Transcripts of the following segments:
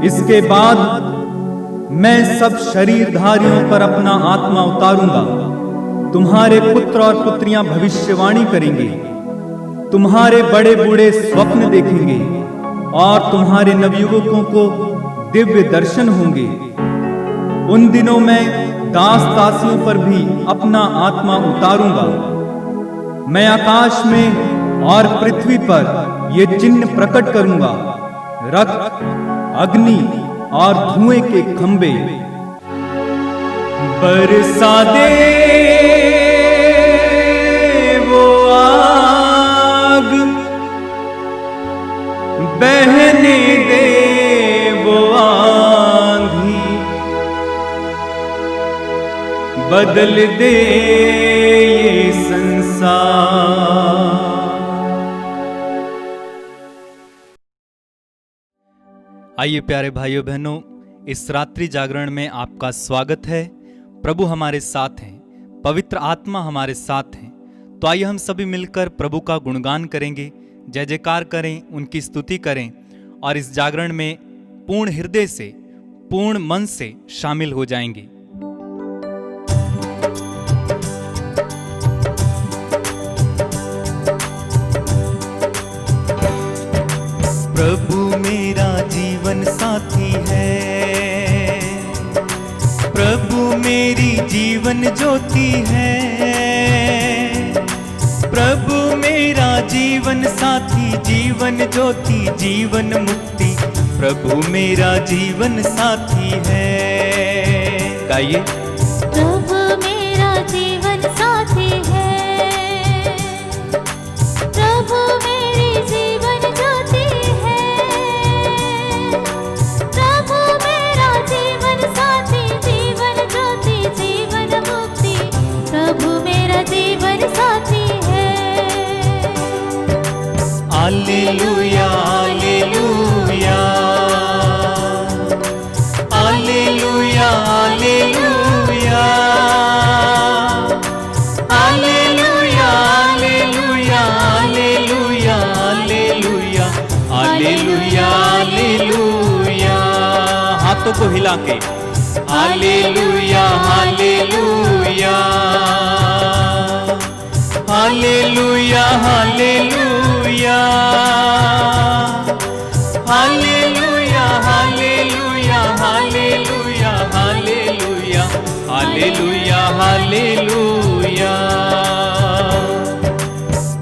इसके बाद मैं सब शरीरधारियों पर अपना आत्मा उतारूंगा। तुम्हारे पुत्र और पुत्रियां भविष्यवाणी करेंगे, तुम्हारे बड़े बूढ़े स्वप्न देखेंगे और तुम्हारे नवयुवकों को दिव्य दर्शन होंगे। उन दिनों मैं दास दासियों पर भी अपना आत्मा उतारूंगा। मैं आकाश में और पृथ्वी पर ये चिन्ह प्रकट करूंगा, रक्त, अग्नि और धुएं के खंभे। बरसा दे वो आग, बहने दे वो आंधी, बदल दे ये संसार। आइए प्यारे भाइयों बहनों, इस रात्रि जागरण में आपका स्वागत है। प्रभु हमारे साथ हैं, पवित्र आत्मा हमारे साथ हैं। तो आइए हम सभी मिलकर प्रभु का गुणगान करेंगे, जय जयकार करें, उनकी स्तुति करें और इस जागरण में पूर्ण हृदय से, पूर्ण मन से शामिल हो जाएंगे। प्रभु मेरा जीवन साथी है, प्रभु मेरी जीवन ज्योति है, प्रभु मेरा जीवन साथी, जीवन ज्योति, जीवन मुक्ति, प्रभु मेरा जीवन साथी है। गाइए। प्रभु मेरा जीवन साथी है, प्रभु मेरी जीवन ज्योति है, प्रभु मेरा जीवन साथी, जीवन ज्योति, जीवन मुक्ति, प्रभु मेरा जीवन साथी है। Hallelujah hallelujah hallelujah hallelujah hallelujah hallelujah hallelujah hallelujah hallelujah hallelujah. हाथों को हिला के hallelujah hallelujah hallelujah hallelujah hallelujah hallelujah hallelujah hallelujah hallelujah hallelujah.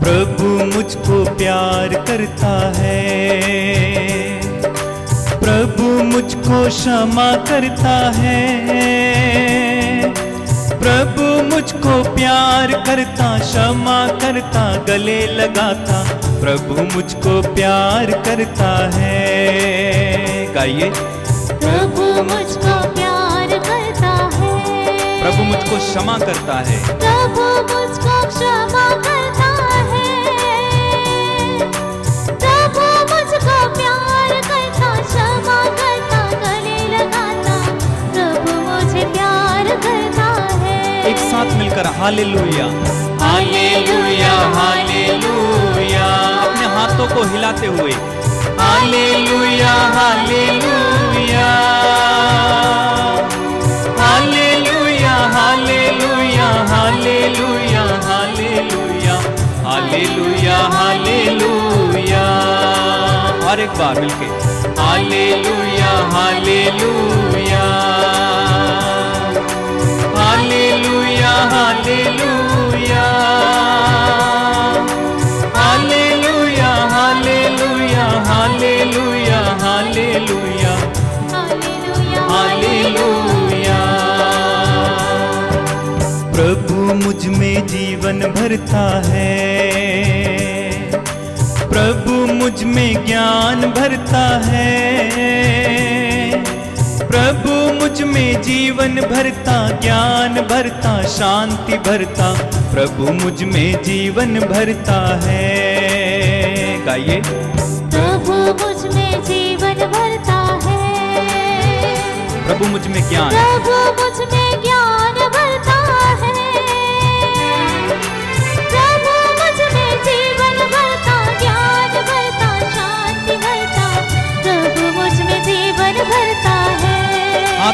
प्रभु मुझको प्यार करता है, प्रभु मुझको क्षमा करता है, प्रभु मुझको प्यार करता, क्षमा करता, गले लगाता, प्रभु मुझको प्यार करता है। गाइए। प्रभु मुझको प्यार करता है, प्रभु मुझको क्षमा करता है, प्रभु मुझको क्षमा करता है, प्रभु मुझको प्यार करता, क्षमा करता, गले लगाता, प्रभु मुझे प्यार करता है। एक साथ मिलकर हालेलुया हालेलुया हालेलुया, अपने हाथों को हिलाते हुए hallelujah hallelujah hallelujah hallelujah hallelujah hallelujah hallelujah hallelujah. और एक बार मिलके hallelujah hallelujah hallelujah hallelujah hallelujah hallelujah hallelujah hallelujah hallelujah. प्रभु मुझ में जीवन भरता है, प्रभु मुझ में ज्ञान भरता है, प्रभु मुझ में जीवन भरता, ज्ञान भरता, शांति भरता, प्रभु मुझ में जीवन भरता है। गाइए। प्रभु मुझ में जीवन भरता है, प्रभु मुझ में ज्ञान, प्रभु मुझ में ज्ञान भरता है, प्रभु मुझ में जीवन भरता, ज्ञान भरता, शांति भरता, प्रभु मुझ में जीवन भरता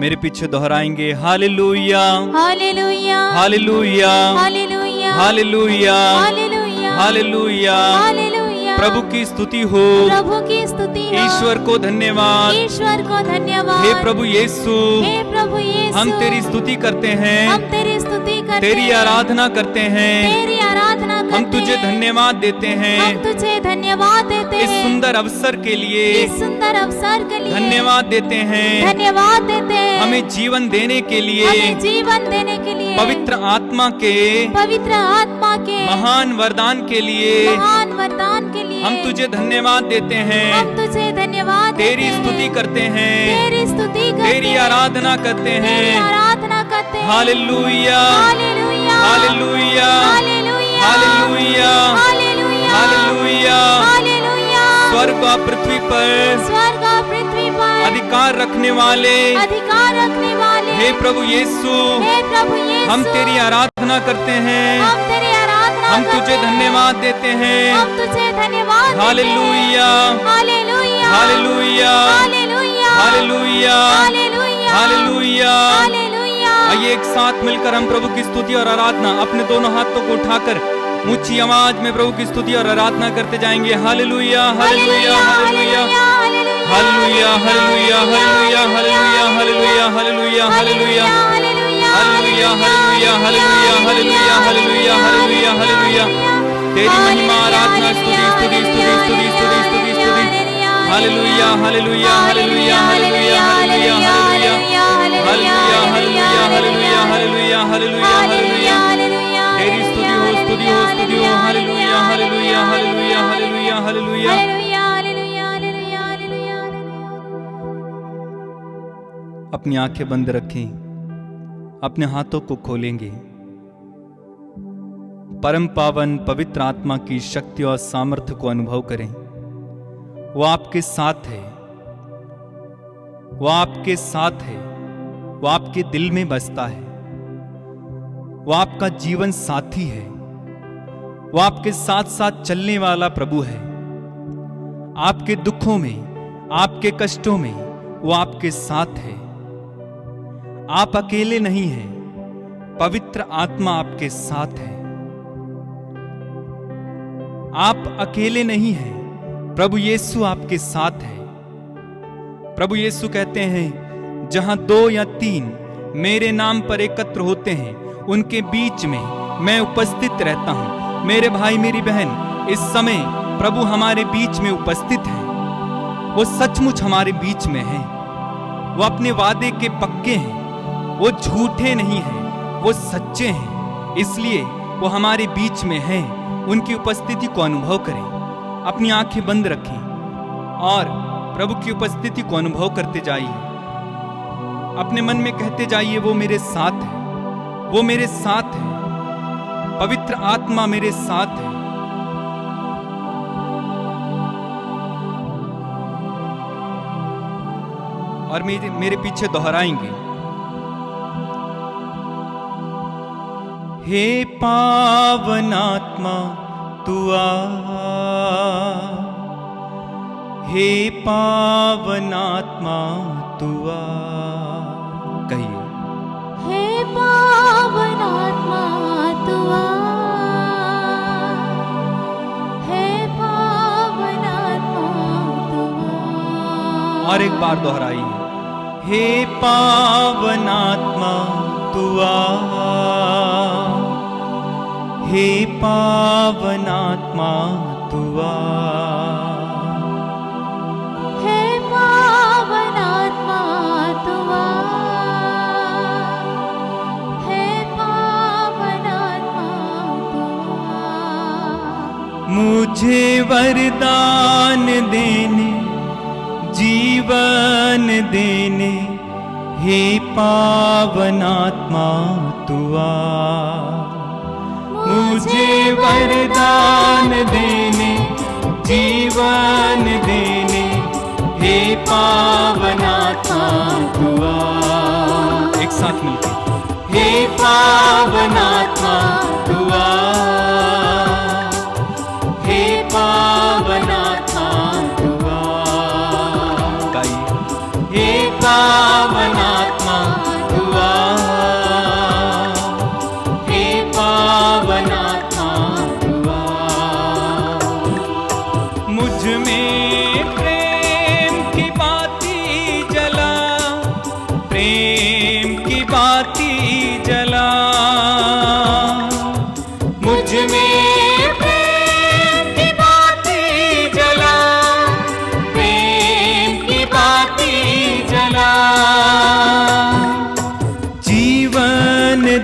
मेरे पीछे दोहराएंगे hallelujah hallelujah hallelujah hallelujah hallelujah hallelujah hallelujah. Hallelujah. प्रभु की स्तुति हो, प्रभु की स्तुति हो। ईश्वर को धन्यवाद। ईश्वर को धन्यवाद। हे प्रभु यीशु, हे प्रभु यीशु, हम तेरी स्तुति करते हैं, हम तेरी स्तुति करते तेरी हैं, आराधना करते हैं, तेरी आराधना करते हम तुझे हैं, धन्यवाद देते हैं हम तुझे धन्यवाद देते इस हैं, सुंदर अवसर के लिए इस सुंदर अवसर के लिए धन्यवाद देते हैं, धन्यवाद देते हैं, हमें जीवन देने के लिए, हमें जीवन देने के लिए, पवित्र आत्मा के महान वरदान के लिए महान वरदान के लिए हम तुझे धन्यवाद देते हैं, हम तुझे धन्यवाद तेरी देते हैं, स्तुति करते हैं, तेरी स्तुति करते तेरी हैं, आराधना करते तेरी हैं। आराधना करते हैं। Hallelujah hallelujah hallelujah hallelujah hallelujah hallelujah hallelujah. Hallelujah. स्वर्ग और पृथ्वी पर स्वर्ग और पृथ्वी पर अधिकार रखने वाले अधिकार रखने वाले हे प्रभु यीशु, हे प्रभु यीशु, हम तेरी आराधना करते हैं, हम तेरी आराधना हम करते तुझे हैं, धन्यवाद देते हैं। हम तुझे धन्यवाद देते हैं। Hallelujah hallelujah hallelujah hallelujah hallelujah hallelujah hallelujah. Hallelujah. आइए एक साथ मिलकर हम प्रभु की स्तुति और आराधना अपने दोनों हाथों को उठाकर ऊंची आवाज में प्रभु की स्तुति और आराधना करते जाएंगे। Hallelujah hallelujah hallelujah hallelujah hallelujah hallelujah hallelujah hallelujah hallelujah hallelujah hallelujah hallelujah hallelujah hallelujah hallelujah hallelujah hallelujah. तेरी महिमा आराधना स्तुति स्तुति स्तुति स्तुति स्तुति स्तुति स्तुति। Hallelujah hallelujah hallelujah hallelujah hallelujah hallelujah hallelujah hallelujah hallelujah hallelujah hallelujah hallelujah. तेरी स्तुति हो स्तुति हो स्तुति हो। Hallelujah hallelujah hallelujah hallelujah hallelujah. अपनी आंखें बंद रखें, अपने हाथों को खोलेंगे। परम पावन पवित्र आत्मा की शक्ति और सामर्थ्य को अनुभव करें। वो आपके साथ है, वो आपके साथ है, वो आपके दिल में बसता है, वो आपका जीवन साथी है, वो आपके साथ साथ चलने वाला प्रभु है। आपके दुखों में, आपके कष्टों में वो आपके साथ है। आप अकेले नहीं हैं, पवित्र आत्मा आपके साथ है। आप अकेले नहीं हैं, प्रभु यीशु आपके साथ है। प्रभु यीशु कहते हैं, जहां 2 या 3 मेरे नाम पर एकत्र होते हैं, उनके बीच में मैं उपस्थित रहता हूं। मेरे भाई मेरी बहन, इस समय प्रभु हमारे बीच में उपस्थित है। वो सचमुच हमारे बीच में है। वो अपने वादे के पक्के हैं, वो झूठे नहीं हैं, वो सच्चे हैं। इसलिए वो हमारे बीच में हैं। उनकी उपस्थिति को अनुभव करें। अपनी आंखें बंद रखें और प्रभु की उपस्थिति को अनुभव करते जाइए। अपने मन में कहते जाइए, वो मेरे साथ है, वो मेरे साथ है, पवित्र आत्मा मेरे साथ है। और मेरे पीछे दोहराएंगे, हे पावन आत्मा तू आ, हे पावन आत्मा तू आ। कहिए, हे पावन आत्मा तू आ, हे पावन आत्मा तू आ। और एक बार दोहराइए, हे पावन आत्मा तू आ, हे पावन आत्मा तू आ। हे पावन आत्मा तू आ, हे पावन आत्मा तू आ। मुझे वरदान देने, जीवन देने, हे पावन आत्मा तू आ। मुझे वरदान देने, जीवन देने, हे पावन आत्मा तू आ। एक साथ मिलकर, हे पावन आत्मा तू आ, हे पावन आत्मा तू आ। गाइए, हे पावन आत्मा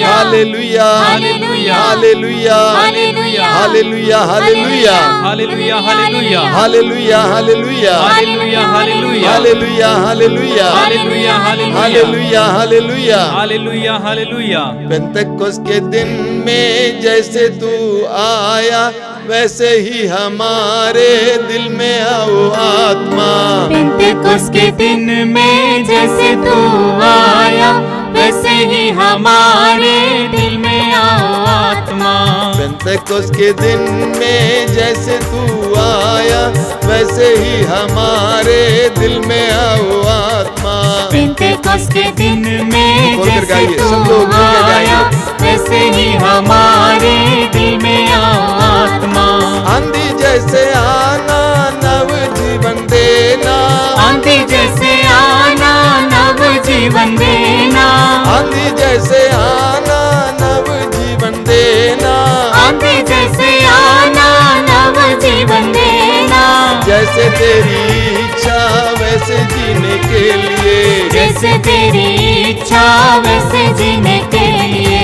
hallelujah, hallelujah, hallelujah, hallelujah, hallelujah, hallelujah, hallelujah, hallelujah, hallelujah, hallelujah, hallelujah, hallelujah, hallelujah, hallelujah, hallelujah, hallelujah, hallelujah. Hallelujah, hallelujah. पेंतकुस्त के दिन में जैसे तू आया, वैसे ही हमारे दिल में आओ आत्मा। पेंतेकोस्त के दिन में जैसे तू आया, वैसे ही हमारे दिल में आओ आत्मा। पेंतकुस्त के दिन में जैसे तू आया, वैसे ही हमारे दिल में आओ आत्मा। पेंतेकोस्त के दिन में बोलकर जैसे गाइए, सब तू लोग मिलकर गाइए। आया, वैसे ही हमारे दिल में आओ आत्मा। आंधी जैसे आना, नव जीवन देना। आंधी जैसे आना, नव जीवन देना। आंधी जैसे आना, नव जीवन देना। आंधी जैसे आना, नव जीवन देना। जैसे तेरी इच्छा वैसे जीने के लिए, जैसे तेरी इच्छा वैसे जीने के लिए।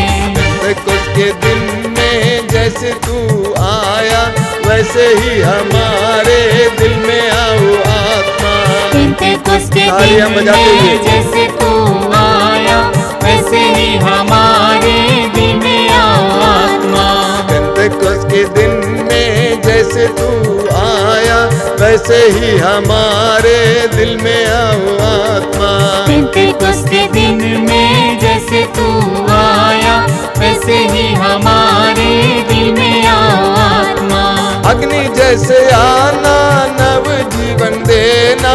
पेंतकुस्त के दिन में जैसे तू आया, वैसे ही हमारे दिल में आओ आत्मा। पेंतेकोस्त के तालियां दिन बजाते हुए। में जैसे तू आया, वैसे ही हमारे दिल में आओ आत्मा। पेंतकुस्त के दिन में जैसे तू आया, वैसे ही हमारे दिल में आओ आत्मा। पेंतेकोस्त के दिन में जैसे तू आया, वैसे ही हमारे दिल में आओ आत्मा। अग्नि जैसे आना, नव जीवन देना।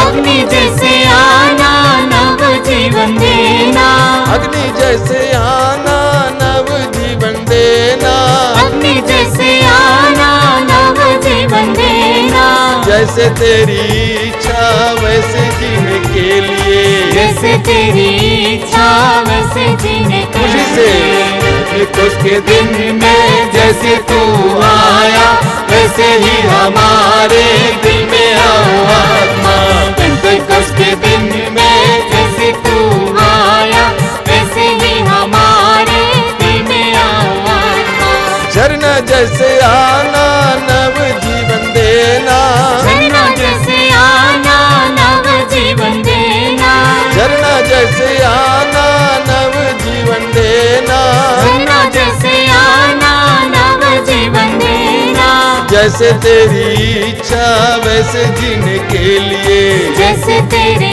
अग्नि जैसे आना, नव जीवन देना। अग्नि जैसे आना, नव जीवन देना। अग्नि जैसे आना, नव जीवन देना। जैसे तेरी इच्छा वैसे जीने के लिए, जैसे तेरी इच्छा वैसे जीने के खुशी से। लिए। पेंतकुस्त के दिन में जैसे तू आया, वैसे ही हमारे दिल में आओ आत्मा। पेंतेकोस्त के दिन में जैसे तू आया, वैसे ही हमारे दिल में आओ आत्मा। झरना जैसे आना, नव जीवन देना। झरना जैसे आना, नव जीवन देना। झरना जैसे आना, नव जीवन देना। झरना जैसे आना, नव जीवन देना। जैसे तेरी इच्छा वैसे जीने के लिए। जैसे तेरी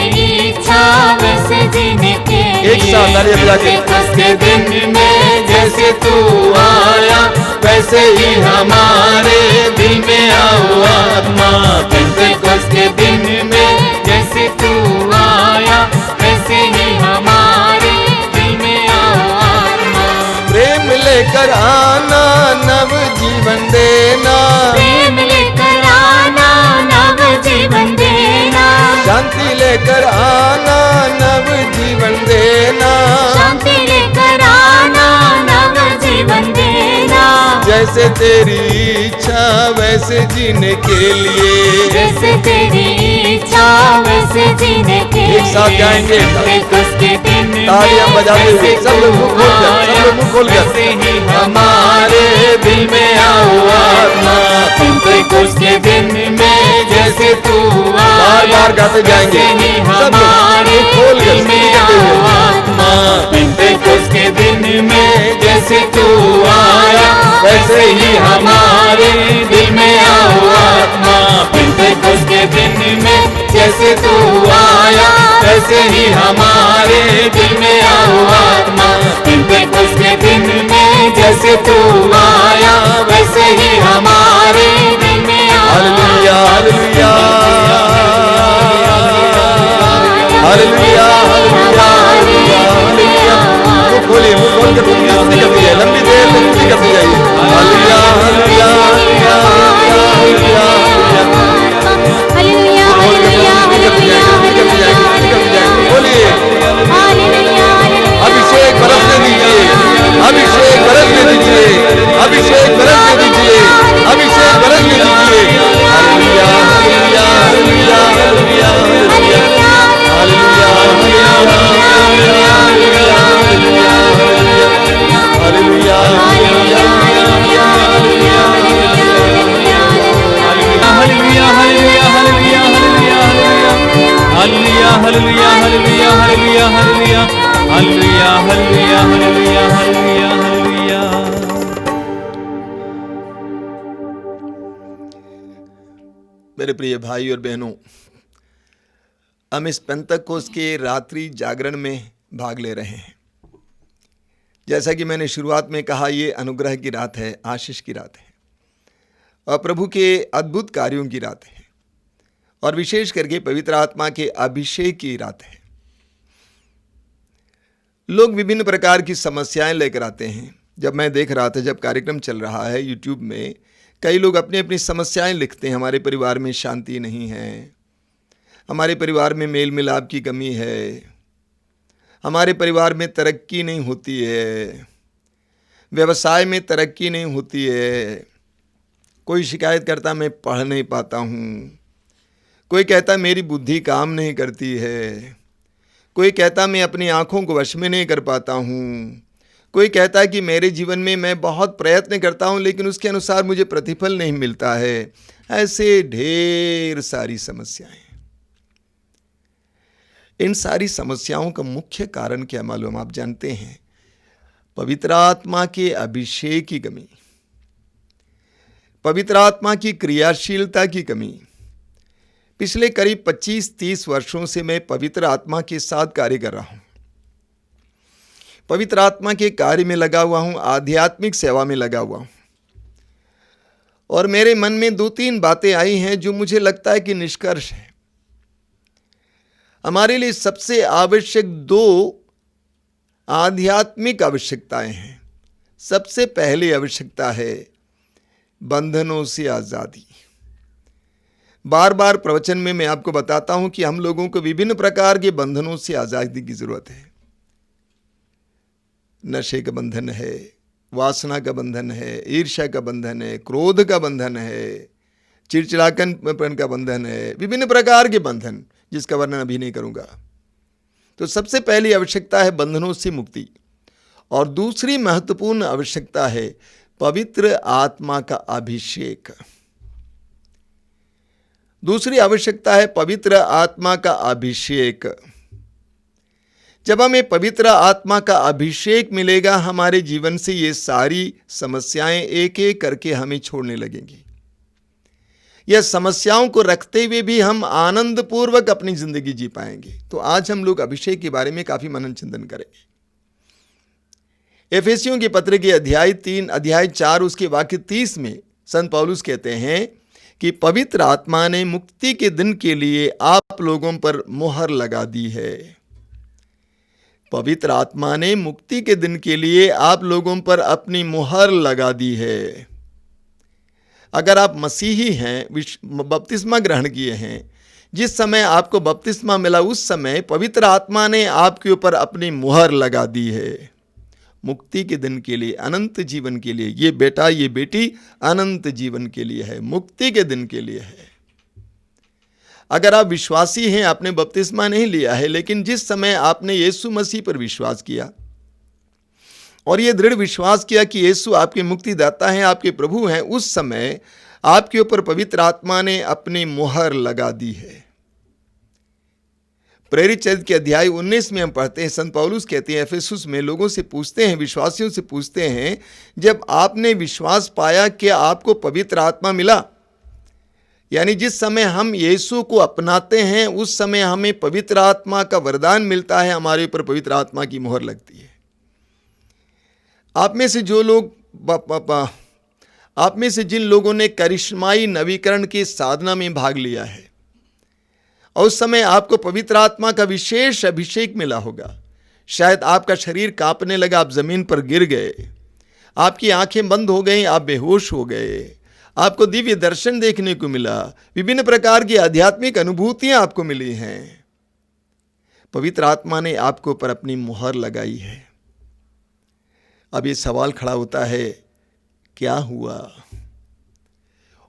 इच्छा वैसे जीने के लिए। एक साथ तालियां बजा के। पेंतेकोस्त के दिन में जैसे तू आया, वैसे ही हमारे दिल में आओ आत्मा। पेंतेकोस्त के दिन में जैसे तू आया, वैसे ही हमारे दिल में आओ आत्मा। प्रेम लेकर आना, नव जीवन देना। प्रेम लेकर आना, नव जीवन देना। शांति लेकर आना, नव जीवन देना। शांति लेकर आना, नव जीवन देना। जैसे तेरी इच्छा वैसे जीने के लिए। जैसे तेरी इच्छा वैसे जीने के लिए। एक साथ गाएंगे। पेंतेकोस्त के दिन में तालियां बजाते हुए। जैसे सब लोग मुंह तू खोल कर, सब लोग मुंह खोल कर। वैसे ही हमारे दिल में आओ आत्मा। पेंतेकोस्त के दिन में जैसे तू बार बार गाते जाएंगे। वैसे ही सब लोग हमारे मुंह खोल कर दिल में कहते आओ हुए। आत्मा। पेंतेकोस्त के दिन में जैसे तू आया, वैसे ही हमारे दिल में आओ आत्मा। पेंतेकोस्त के दिन में जैसे तू आया, वैसे ही हमारे दिल में आओ आत्मा। पेंतेकोस्त के दिन में जैसे तू आया, वैसे ही हमारे दिल में आओ। Hallelujah, hallelujah, hallelujah, hallelujah, hallelujah. मुंह खोलिए, मुंह खोल कर पूरी स्तुति करती है, लंबी देर तक स्तुति करती जाइए। Hallelujah, hallelujah, hallelujah, hallelujah, hallelujah. खोल कर स्तुति करती जाइए, स्तुति करती जाइए, स्तुति करती जाइए। बोलिए, अभिषेक बरसने दीजिए, अभिषेक बरसने दीजिए, अभिषेक बरसने दीजिए, अभिषेक बरसने दीजिए। Hallelujah, hallelujah, hallelujah, hallelujah, hallelujah, hallelujah, hallelujah, hallelujah, hallelujah, hallelujah, hallelujah. मेरे प्रिय भाई और बहनों, हम इस पेंतकोस्त के रात्रि जागरण में भाग ले रहे हैं। जैसा कि मैंने शुरुआत में कहा, ये अनुग्रह की रात है, आशीष की रात है और प्रभु के अद्भुत कार्यों की रात है और विशेष करके पवित्र आत्मा के अभिषेक की रात है। लोग विभिन्न प्रकार की समस्याएं लेकर आते हैं। जब मैं देख रहा था, जब कार्यक्रम चल रहा है यूट्यूब में, कई लोग अपनी अपनी समस्याएं लिखते हैं। हमारे परिवार में शांति नहीं है, हमारे परिवार में मेल मिलाप की कमी है, हमारे परिवार में तरक्की नहीं होती है, व्यवसाय में तरक्की नहीं होती है, कोई शिकायत करता मैं पढ़ नहीं पाता हूँ, कोई कहता मेरी बुद्धि काम नहीं करती है, कोई कहता मैं अपनी आँखों को वश में नहीं कर पाता हूँ, कोई कहता कि मेरे जीवन में मैं बहुत प्रयत्न करता हूँ लेकिन उसके अनुसार मुझे प्रतिफल नहीं मिलता है। ऐसे ढेर सारी समस्याएं। इन सारी समस्याओं का मुख्य कारण क्या मालूम? आप जानते हैं, पवित्र आत्मा के अभिषेक की कमी, पवित्र आत्मा की क्रियाशीलता की कमी। पिछले करीब 25-30 वर्षों से मैं पवित्र आत्मा के साथ कार्य कर रहा हूं, पवित्र आत्मा के कार्य में लगा हुआ हूं, आध्यात्मिक सेवा में लगा हुआ हूं और मेरे मन में 2-3 बातें आई हैं जो मुझे लगता है कि निष्कर्ष है। हमारे लिए सबसे आवश्यक 2 आध्यात्मिक आवश्यकताएं हैं। सबसे पहली आवश्यकता है बंधनों से आजादी। बार बार प्रवचन में मैं आपको बताता हूं कि हम लोगों को विभिन्न प्रकार के बंधनों से आजादी की जरूरत है। नशे का बंधन है, वासना का बंधन है, ईर्ष्या का बंधन है, क्रोध का बंधन है, चिड़चिड़ापन का बंधन है, विभिन्न प्रकार के बंधन जिसका वर्णन अभी नहीं करूंगा। तो सबसे पहली आवश्यकता है बंधनों से मुक्ति और दूसरी महत्वपूर्ण आवश्यकता है पवित्र आत्मा का अभिषेक। दूसरी आवश्यकता है पवित्र आत्मा का अभिषेक। जब हमें पवित्र आत्मा का अभिषेक मिलेगा, हमारे जीवन से ये सारी समस्याएं एक एक करके हमें छोड़ने लगेंगी। यह समस्याओं को रखते हुए भी हम आनंद पूर्वक अपनी जिंदगी जी पाएंगे। तो आज हम लोग अभिषेक के बारे में काफी मनन चिंतन करेंगे। एफेसियों के पत्र के अध्याय 3 अध्याय 4 उसके वाक्य 30 में संत पौलुस कहते हैं कि पवित्र आत्मा ने मुक्ति के दिन के लिए आप लोगों पर मुहर लगा दी है। पवित्र आत्मा ने मुक्ति के दिन के लिए आप लोगों पर अपनी मुहर लगा दी है। अगर आप मसीही हैं, बपतिस्मा ग्रहण किए हैं, जिस समय आपको बपतिस्मा मिला उस समय पवित्र आत्मा ने आपके ऊपर अपनी मुहर लगा दी है। मुक्ति के दिन के लिए, अनंत जीवन के लिए। ये बेटा, ये बेटी अनंत जीवन के लिए है, मुक्ति के दिन के लिए है। अगर आप विश्वासी हैं, आपने बपतिस्मा नहीं लिया है, लेकिन जिस समय आपने यीशु मसीह पर विश्वास किया और ये दृढ़ विश्वास किया कि यीशु आपके मुक्तिदाता हैं, आपके प्रभु हैं, उस समय आपके ऊपर पवित्र आत्मा ने अपनी मुहर लगा दी है। प्रेरित चरित्र के अध्याय 19 में हम पढ़ते हैं, संत पौलुस कहते हैं, एफेसुस में लोगों से पूछते हैं, विश्वासियों से पूछते हैं, जब आपने विश्वास पाया क्या आपको पवित्र आत्मा मिला? यानी जिस समय हम यीशु को अपनाते हैं उस समय हमें पवित्र आत्मा का वरदान मिलता है, हमारे ऊपर पवित्र आत्मा की मुहर लगती है। आप में से जिन लोगों ने करिश्माई नवीकरण की साधना में भाग लिया है और उस समय आपको पवित्र आत्मा का विशेष अभिषेक मिला होगा, शायद आपका शरीर कांपने लगा, आप जमीन पर गिर गए, आपकी आंखें बंद हो गई, आप बेहोश हो गए, आपको दिव्य दर्शन देखने को मिला, विभिन्न प्रकार की आध्यात्मिक अनुभूतियां आपको मिली हैं। पवित्र आत्मा ने आपको पर अपनी मुहर लगाई है। अब ये सवाल खड़ा होता है, क्या हुआ?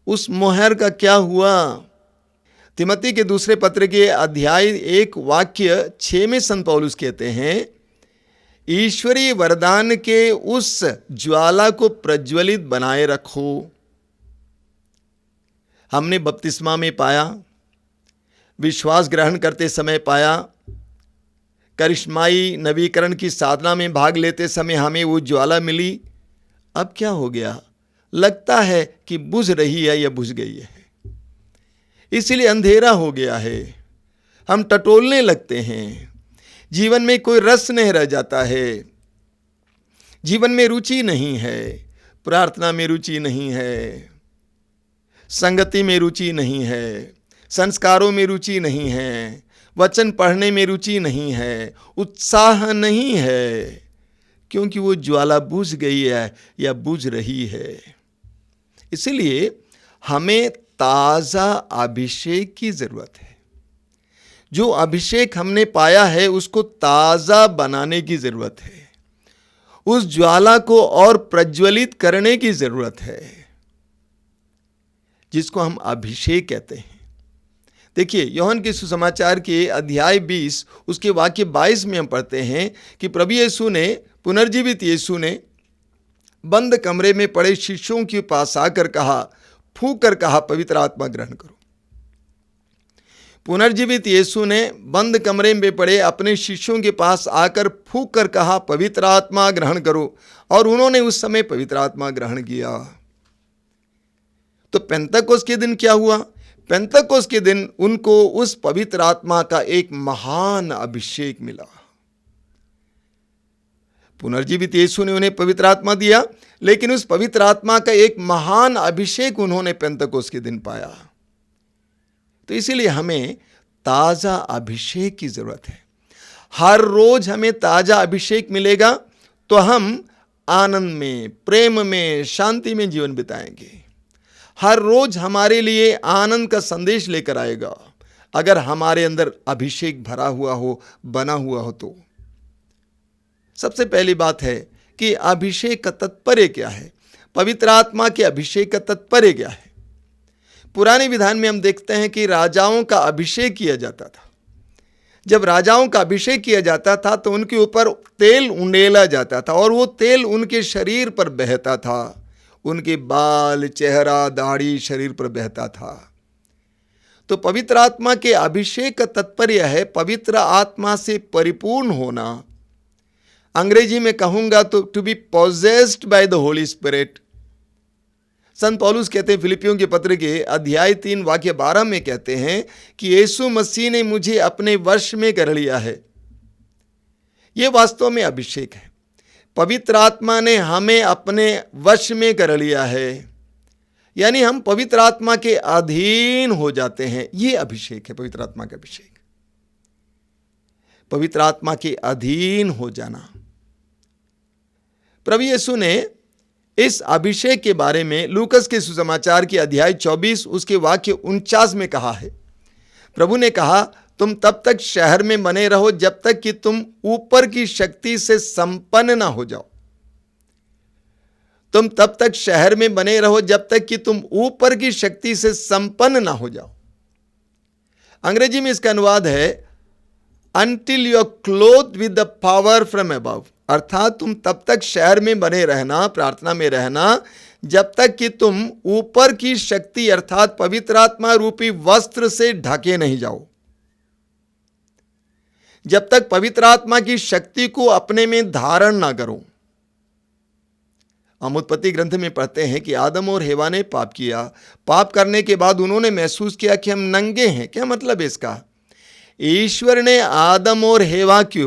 उस मुहर का क्या हुआ? तिमोथी के दूसरे पत्र के अध्याय 1 वाक्य 6 में संत पौलुस कहते हैं, ईश्वरीय वरदान के उस ज्वाला को प्रज्वलित बनाए रखो। हमने बपतिस्मा में पाया, विश्वास ग्रहण करते समय पाया, करिश्माई नवीकरण की साधना में भाग लेते समय हमें वो ज्वाला मिली। अब क्या हो गया? लगता है कि बुझ रही है या बुझ गई है। इसीलिए अंधेरा हो गया है, हम टटोलने लगते हैं, जीवन में कोई रस नहीं रह जाता है, जीवन में रुचि नहीं है, प्रार्थना में रुचि नहीं है, संगति में रुचि नहीं है, संस्कारों में रुचि नहीं है, वचन पढ़ने में रुचि नहीं है, उत्साह नहीं है, क्योंकि वो ज्वाला बुझ गई है या बुझ रही है। इसलिए हमें ताज़ा अभिषेक की ज़रूरत है। जो अभिषेक हमने पाया है उसको ताज़ा बनाने की ज़रूरत है, उस ज्वाला को और प्रज्वलित करने की ज़रूरत है, जिसको हम अभिषेक कहते हैं। देखिए, यूहन्ना के सुसमाचार के अध्याय 20 उसके वाक्य 22 में हम पढ़ते हैं कि प्रभु यीशु ने, पुनर्जीवित यीशु ने बंद कमरे में पड़े शिष्यों के पास आकर कहा, फूंक कर कहा, पवित्र आत्मा ग्रहण करो। पुनर्जीवित यीशु ने बंद कमरे में पड़े अपने शिष्यों के पास आकर फूंक कर कहा, पवित्र आत्मा ग्रहण करो, और उन्होंने उस समय पवित्र आत्मा ग्रहण किया। तो पेंतकोस्त के दिन क्या हुआ? पेंतकोस्त के दिन उनको उस पवित्र आत्मा का एक महान अभिषेक मिला। पुनर्जीवित यीशु ने उन्हें पवित्र आत्मा दिया, लेकिन उस पवित्र आत्मा का एक महान अभिषेक उन्होंने पेंतकोस्त के दिन पाया। तो इसीलिए हमें ताज़ा अभिषेक की ज़रूरत है। हर रोज हमें ताज़ा अभिषेक मिलेगा तो हम आनंद में, प्रेम में, शांति में जीवन बिताएंगे। हर रोज हमारे लिए आनंद का संदेश लेकर आएगा, अगर हमारे अंदर अभिषेक भरा हुआ हो, बना हुआ हो। तो सबसे पहली बात है कि अभिषेक का तात्पर्य क्या है, पवित्र आत्मा के अभिषेक का तात्पर्य क्या है। पुराने विधान में हम देखते हैं कि राजाओं का अभिषेक किया जाता था। जब राजाओं का अभिषेक किया जाता था तो उनके ऊपर तेल उंडेला जाता था और वो तेल उनके शरीर पर बहता था, उनके बाल, चेहरा, दाढ़ी शरीर पर बहता था। तो पवित्र आत्मा के अभिषेक का तात्पर्य है पवित्र आत्मा से परिपूर्ण होना। अंग्रेजी में कहूंगा तो to be possessed by the holy spirit. संत पौलुस कहते हैं फिलिपियों के पत्र के अध्याय 3 वाक्य 12 में कहते हैं कि यीशु मसीह ने मुझे अपने वश में कर लिया है। यह वास्तव में अभिषेक है। पवित्र आत्मा ने हमें अपने वश में कर लिया है, यानी हम पवित्र आत्मा के अधीन हो जाते हैं। यह अभिषेक है, पवित्र आत्मा का अभिषेक, पवित्र आत्मा के अधीन हो जाना। प्रभु यीशु ने इस अभिषेक के बारे में लूकस के सुसमाचार के अध्याय 24 उसके वाक्य 49 में कहा है। प्रभु ने कहा, तुम तब तक शहर में बने रहो जब तक कि तुम ऊपर की शक्ति से संपन्न ना हो जाओ। तुम तब तक शहर में बने रहो जब तक कि तुम ऊपर की शक्ति से संपन्न ना हो जाओ। अंग्रेजी में इसका अनुवाद है until you are clothed with the power from above। अर्थात तुम तब तक शहर में बने रहना, प्रार्थना में रहना, जब तक कि तुम ऊपर की शक्ति अर्थात पवित्र आत्मा रूपी वस्त्र से ढके नहीं जाओ। जब तक पवित्र आत्मा की शक्ति को अपने में धारण ना करो। हम उत्पत्ति ग्रंथ में पढ़ते हैं कि आदम और हेवा ने पाप किया। पाप करने के बाद उन्होंने महसूस किया कि हम नंगे हैं। क्या मतलब है इसका? ईश्वर ने आदम और हेवा के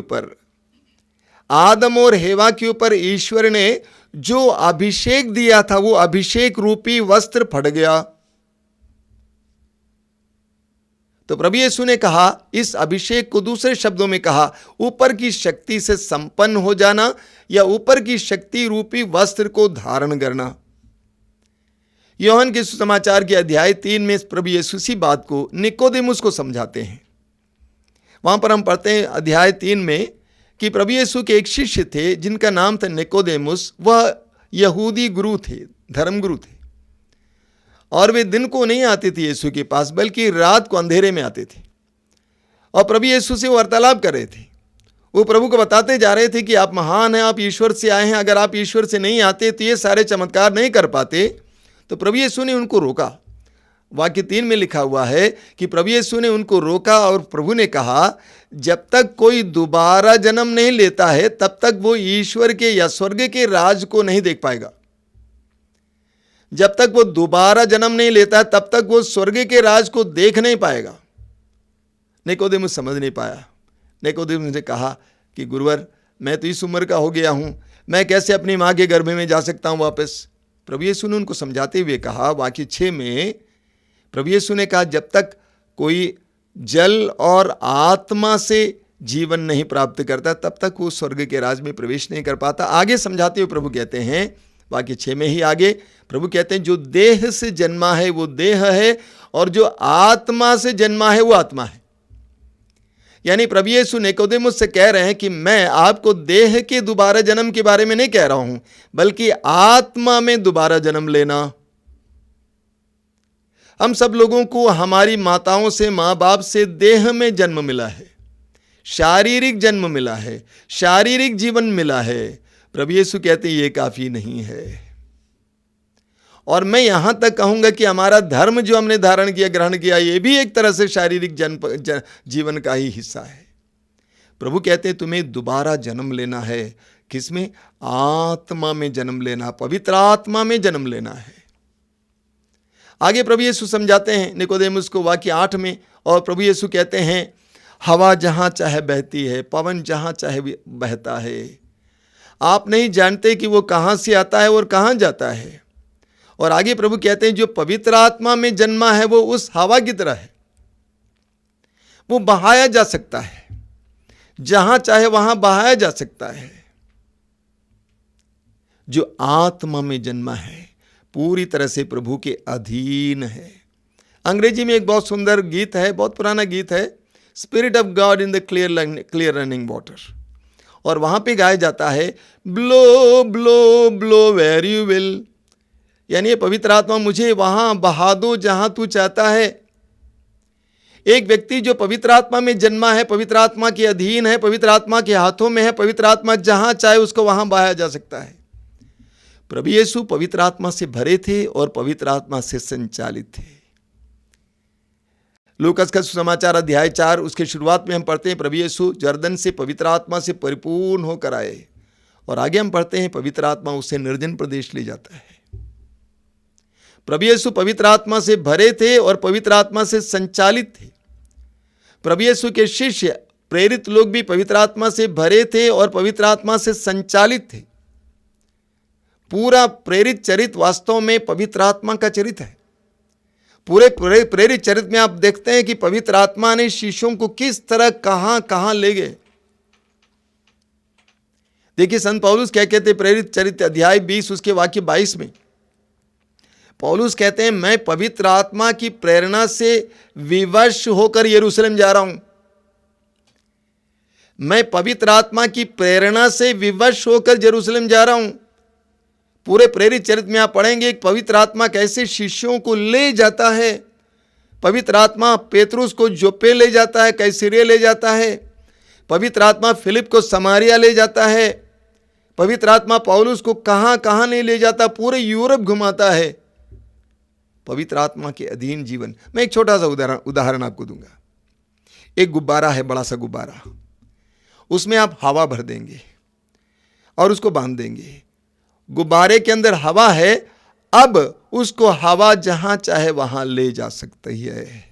ऊपर ईश्वर ने जो अभिषेक दिया था, वो अभिषेक रूपी वस्त्र फट गया। तो प्रभु यीशु ने कहा, इस अभिषेक को दूसरे शब्दों में कहा, ऊपर की शक्ति से संपन्न हो जाना या ऊपर की शक्ति रूपी वस्त्र को धारण करना। यूहन्ना के सुसमाचार के अध्याय 3 में प्रभु यीशु इसी बात को निकोदेमुस को समझाते हैं। वहां पर हम पढ़ते हैं अध्याय 3 में कि प्रभु यीशु के एक शिष्य थे जिनका नाम था निकोदेमुस। वह यहूदी गुरु थे, धर्मगुरु थे, और वे दिन को नहीं आते थे यीशु के पास, बल्कि रात को अंधेरे में आते थे और प्रभु यीशु से वो वार्तालाप कर रहे थे। वो प्रभु को बताते जा रहे थे कि आप महान हैं, आप ईश्वर से आए हैं, अगर आप ईश्वर से नहीं आते तो ये सारे चमत्कार नहीं कर पाते। तो प्रभु यीशु ने उनको रोका। वाक्य 3 में लिखा हुआ है कि प्रभु यीशु ने उनको रोका और प्रभु ने कहा, जब तक कोई दोबारा जन्म नहीं लेता है तब तक वो ईश्वर के या स्वर्ग के राज को नहीं देख पाएगा। जब तक वो दोबारा जन्म नहीं लेता तब तक वो स्वर्ग के राज को देख नहीं पाएगा। निकोदेमुस समझ नहीं पाया। निकोदेमुस ने कहा कि गुरुवर, मैं तो इस उम्र का हो गया हूं, मैं कैसे अपनी मां के गर्भ में जा सकता हूं वापस। प्रभु यीशु ने उनको समझाते हुए कहा, वाक्य 6 में प्रभु यीशु ने कहा, जब तक कोई जल और आत्मा से जीवन नहीं प्राप्त करता तब तक वो स्वर्ग के राज में प्रवेश नहीं कर पाता। आगे समझाते हुए प्रभु कहते हैं, वाक्य 6 में ही आगे प्रभु कहते हैं, जो देह से जन्मा है वो देह है, और जो आत्मा से जन्मा है वो आत्मा है। यानी प्रभु यीशु निकोदेमुस से कह रहे हैं कि मैं आपको देह के दोबारा जन्म के बारे में नहीं कह रहा हूं, बल्कि आत्मा में दोबारा जन्म लेना। हम सब लोगों को हमारी माताओं से, मां बाप से देह में जन्म मिला है, शारीरिक जन्म मिला है, शारीरिक जीवन मिला है। प्रभु यीशु कहते हैं ये काफी नहीं है। और मैं यहां तक कहूंगा कि हमारा धर्म जो हमने धारण किया, ग्रहण किया, ये भी एक तरह से शारीरिक जीवन का ही हिस्सा है। प्रभु कहते हैं तुम्हें दोबारा जन्म लेना है। किसमें? आत्मा में जन्म लेना, पवित्र आत्मा में जन्म लेना है। आगे प्रभु यीशु समझाते हैं निकोदेमुस को वाक्य 8 में, और प्रभु यीशु कहते हैं, हवा जहां चाहे बहती है, पवन जहां चाहे बहता है, आप नहीं जानते कि वो कहां से आता है और कहां जाता है। और आगे प्रभु कहते हैं, जो पवित्र आत्मा में जन्मा है वो उस हवा की तरह है, वो बहाया जा सकता है, जहां चाहे वहां बहाया जा सकता है। जो आत्मा में जन्मा है पूरी तरह से प्रभु के अधीन है। अंग्रेजी में एक बहुत सुंदर गीत है, बहुत पुराना गीत है, spirit of God in the clear running water, और वहां पे गाया जाता है, blow blow blow where you will, यानी ये पवित्र आत्मा मुझे वहां बहा दो जहां तू चाहता है। एक व्यक्ति जो पवित्र आत्मा में जन्मा है, पवित्र आत्मा के अधीन है, पवित्र आत्मा के हाथों में है, पवित्र आत्मा जहां चाहे उसको वहां बहाया जा सकता है। प्रभु यीशु पवित्र आत्मा से भरे थे और पवित्र आत्मा से संचालित थे। लूकास का सुसमाचार अध्याय 4 उसके शुरुआत में हम पढ़ते हैं, प्रभु यीशु जर्दन से पवित्र आत्मा से परिपूर्ण होकर आए, और आगे हम पढ़ते हैं पवित्र आत्मा उसे निर्जन प्रदेश ले जाता है। प्रभु यीशु पवित्र आत्मा से भरे थे और पवित्र आत्मा से संचालित थे। प्रभु यीशु के शिष्य प्रेरित लोग भी पवित्र आत्मा से भरे थे और पवित्र आत्मा से संचालित थे। पूरा प्रेरित चरित्र वास्तव में पवित्र आत्मा का चरित्र है। पूरे प्रेरित चरित्र में आप देखते हैं कि पवित्र आत्मा ने शिष्यों को किस तरह कहां कहां ले गए। देखिए संत पौलुस क्या कहते हैं, प्रेरित चरित्र अध्याय 20 उसके वाक्य 22 में पौलुस कहते हैं, मैं पवित्र आत्मा की प्रेरणा से विवश होकर यरूशलेम जा रहा हूं। मैं पवित्र आत्मा की प्रेरणा से विवश होकर यरूशलेम जा रहा हूं। पूरे प्रेरित चरित्र में आप पढ़ेंगे पवित्र आत्मा कैसे शिष्यों को ले जाता है। पवित्र आत्मा पेतरुस को जोप्पे ले जाता है, कैसरिया ले जाता है। पवित्र आत्मा फिलिप को समारिया ले जाता है। पवित्र आत्मा पौलुस को कहां कहां नहीं ले जाता, पूरे यूरोप घुमाता है। पवित्र आत्मा के अधीन जीवन। मैं एक छोटा सा उदाहरण आपको दूंगा। एक गुब्बारा है, बड़ा सा गुब्बारा, उसमें आप हवा भर देंगे और उसको बांध देंगे। गुब्बारे के अंदर हवा है, अब उसको हवा जहां चाहे वहां ले जा सकती है।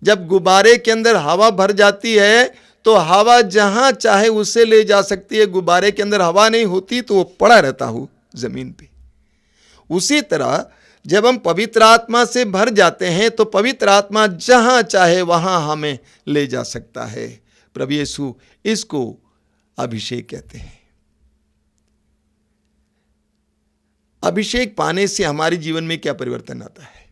जब गुब्बारे के अंदर हवा भर जाती है तो हवा जहां चाहे उसे ले जा सकती है। गुब्बारे के अंदर हवा नहीं होती तो वो पड़ा रहता हो जमीन पे। उसी तरह जब हम पवित्र आत्मा से भर जाते हैं तो पवित्र आत्मा जहां चाहे वहां हमें ले जा सकता है। प्रभु यीशु इसको अभिषेक कहते हैं। अभिषेक पाने से हमारे जीवन में क्या परिवर्तन आता है?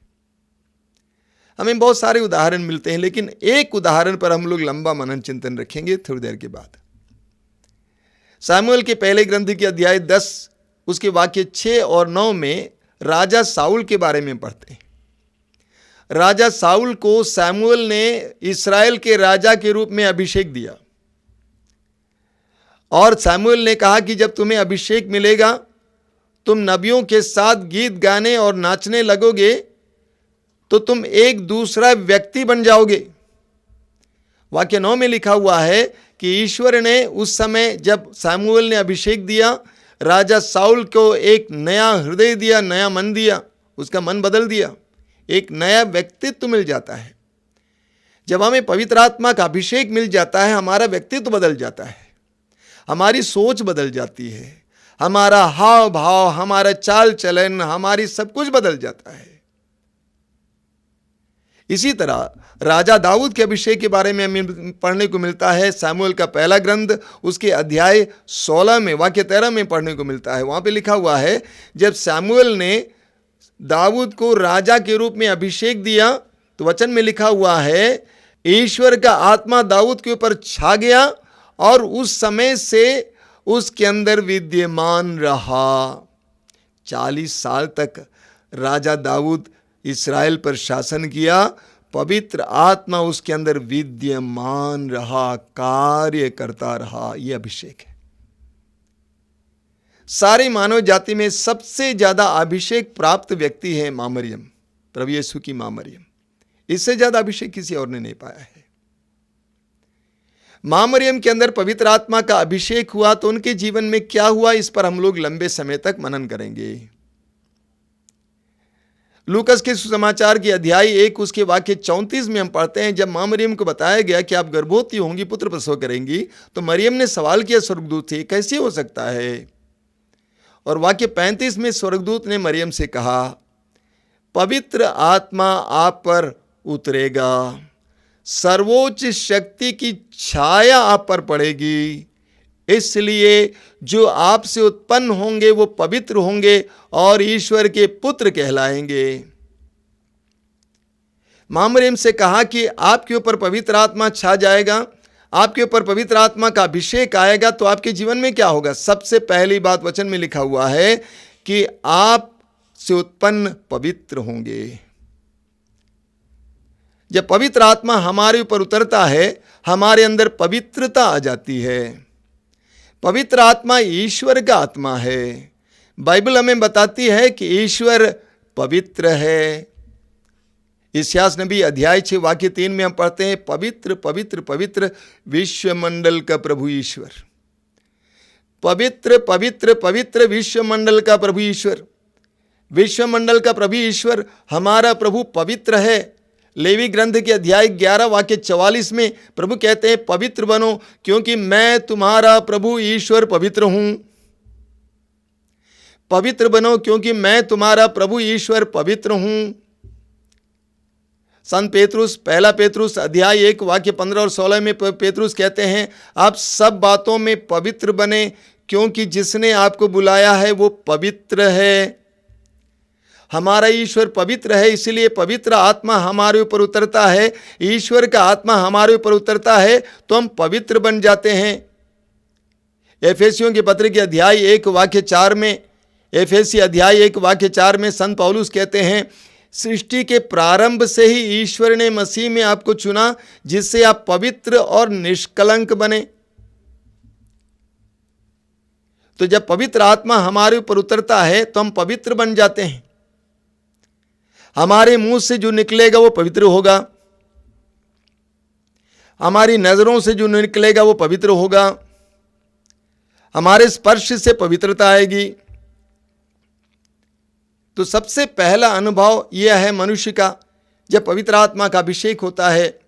हमें बहुत सारे उदाहरण मिलते हैं, लेकिन एक उदाहरण पर हम लोग लंबा मनन चिंतन रखेंगे थोड़ी देर के बाद। सामुएल के पहले ग्रंथ के अध्याय 10 उसके वाक्य 6 और 9 में राजा साउल के बारे में पढ़ते हैं। राजा साउल को सामुएल ने इस्राएल के राजा के रूप में अभिषेक दिया, और सामुएल ने कहा कि जब तुम्हें अभिषेक मिलेगा, तुम नबियों के साथ गीत गाने और नाचने लगोगे तो तुम एक दूसरा व्यक्ति बन जाओगे। वाक्य 9 में लिखा हुआ है कि ईश्वर ने उस समय जब सामुएल ने अभिषेक दिया, राजा साउल को एक नया हृदय दिया, नया मन दिया, उसका मन बदल दिया, एक नया व्यक्तित्व मिल जाता है। जब हमें पवित्र आत्मा का अभिषेक मिल जाता है, हमारा व्यक्तित्व बदल जाता है, हमारी सोच बदल जाती है, हमारा हाव भाव, हमारा चाल चलन, हमारी सब कुछ बदल जाता है। इसी तरह राजा दाऊद के अभिषेक के बारे में हमें पढ़ने को मिलता है। सामुएल का पहला ग्रंथ उसके अध्याय 16 में वाक्य 13 में पढ़ने को मिलता है। वहां पे लिखा हुआ है, जब सामुएल ने दाऊद को राजा के रूप में अभिषेक दिया तो वचन में लिखा हुआ है, ईश्वर का आत्मा दाऊद के ऊपर छा गया और उस समय से उसके अंदर विद्यमान रहा। 40 साल तक राजा दाऊद इस्राएल पर शासन किया, पवित्र आत्मा उसके अंदर विद्यमान रहा, कार्य करता रहा। यह अभिषेक है। सारी मानव जाति में सबसे ज्यादा अभिषेक प्राप्त व्यक्ति है मां मरियम, प्रभु यीशु की मां मरियम। इससे ज्यादा अभिषेक किसी और ने नहीं पाया है। मां मरियम के अंदर पवित्र आत्मा का अभिषेक हुआ तो उनके जीवन में क्या हुआ, इस पर हम लोग लंबे समय तक मनन करेंगे। लूकस के सुसमाचार के अध्याय 1 उसके वाक्य 34 में हम पढ़ते हैं, जब मां मरियम को बताया गया कि आप गर्भवती होंगी, पुत्र प्रसव करेंगी, तो मरियम ने सवाल किया स्वर्गदूत से, कैसे हो सकता है? और वाक्य 35 में स्वर्गदूत ने मरियम से कहा, पवित्र आत्मा आप पर उतरेगा, सर्वोच्च शक्ति की छाया आप पर पड़ेगी, इसलिए जो आपसे उत्पन्न होंगे वो पवित्र होंगे और ईश्वर के पुत्र कहलाएंगे। मां मरियम से कहा कि आपके ऊपर पवित्र आत्मा छा जाएगा, आपके ऊपर पवित्र आत्मा का अभिषेक आएगा तो आपके जीवन में क्या होगा। सबसे पहली बात वचन में लिखा हुआ है कि आप से उत्पन्न पवित्र होंगे। जब पवित्र आत्मा हमारे ऊपर उतरता है, हमारे अंदर पवित्रता आ जाती है। पवित्र आत्मा ईश्वर का आत्मा है। बाइबल हमें बताती है कि ईश्वर पवित्र है। इस्यास नबी अध्याय 6 वाक्य 3 में हम पढ़ते हैं, पवित्र पवित्र पवित्र विश्वमंडल का प्रभु ईश्वर। पवित्र पवित्र पवित्र विश्वमंडल का प्रभु ईश्वर। विश्वमंडल का प्रभु ईश्वर हमारा प्रभु पवित्र है। लेवी ग्रंथ के अध्याय 11 वाक्य 44 में प्रभु कहते हैं, पवित्र बनो क्योंकि मैं तुम्हारा प्रभु ईश्वर पवित्र हूं। पवित्र बनो क्योंकि मैं तुम्हारा प्रभु ईश्वर पवित्र हूं। संत पेतरुस, पहला पेतरुस अध्याय 1 वाक्य 15 और 16 में पेतरुस कहते हैं, आप सब बातों में पवित्र बने क्योंकि जिसने आपको बुलाया है वो पवित्र है। हमारा ईश्वर पवित्र है, इसलिए पवित्र आत्मा हमारे ऊपर उतरता है, ईश्वर का आत्मा हमारे ऊपर उतरता है तो हम पवित्र बन जाते हैं। एफेसियों के पत्र के अध्याय 1 वाक्य 4 में, एफेसी अध्याय 1 वाक्य 4 में संत पौलुस कहते हैं, सृष्टि के प्रारंभ से ही ईश्वर ने मसीह में आपको चुना जिससे आप पवित्र और निष्कलंक बने। तो जब पवित्र आत्मा हमारे ऊपर उतरता है तो हम पवित्र बन जाते हैं। हमारे मुंह से जो निकलेगा वो पवित्र होगा, हमारी नजरों से जो निकलेगा वो पवित्र होगा, हमारे स्पर्श से पवित्रता आएगी। तो सबसे पहला अनुभव यह है मनुष्य का, जब पवित्र आत्मा का अभिषेक होता है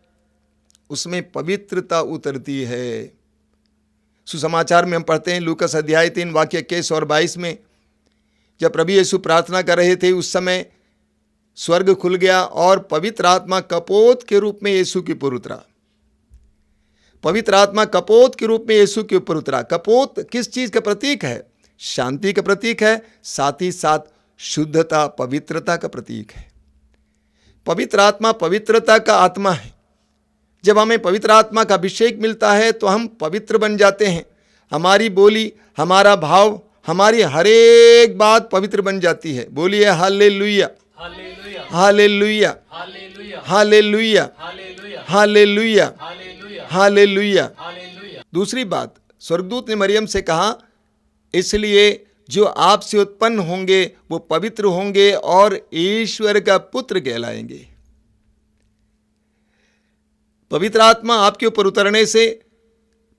उसमें पवित्रता उतरती है। सुसमाचार में हम पढ़ते हैं लूकस अध्याय 3 वाक्य 21 और 22 में, जब प्रभु यीशु प्रार्थना कर रहे थे उस समय स्वर्ग खुल गया और पवित्र आत्मा कपोत के रूप में यीशु के ऊपर उतरा। पवित्र आत्मा कपोत के रूप में यीशु के ऊपर उतरा। कपोत किस चीज का प्रतीक है? शांति का प्रतीक है, साथ ही साथ शुद्धता, पवित्रता का प्रतीक है। पवित्र आत्मा पवित्रता का आत्मा है। जब हमें पवित्र आत्मा का अभिषेक मिलता है तो हम पवित्र बन जाते हैं। हमारी बोली, हमारा भाव, हमारी हर एक बात पवित्र बन जाती है। बोलिए hallelujah, hallelujah, hallelujah, hallelujah, hallelujah. दूसरी बात, स्वर्गदूत ने मरियम से कहा, इसलिए जो आपसे उत्पन्न होंगे वो पवित्र होंगे और ईश्वर का पुत्र कहलाएंगे। पवित्र आत्मा आपके ऊपर उतरने से,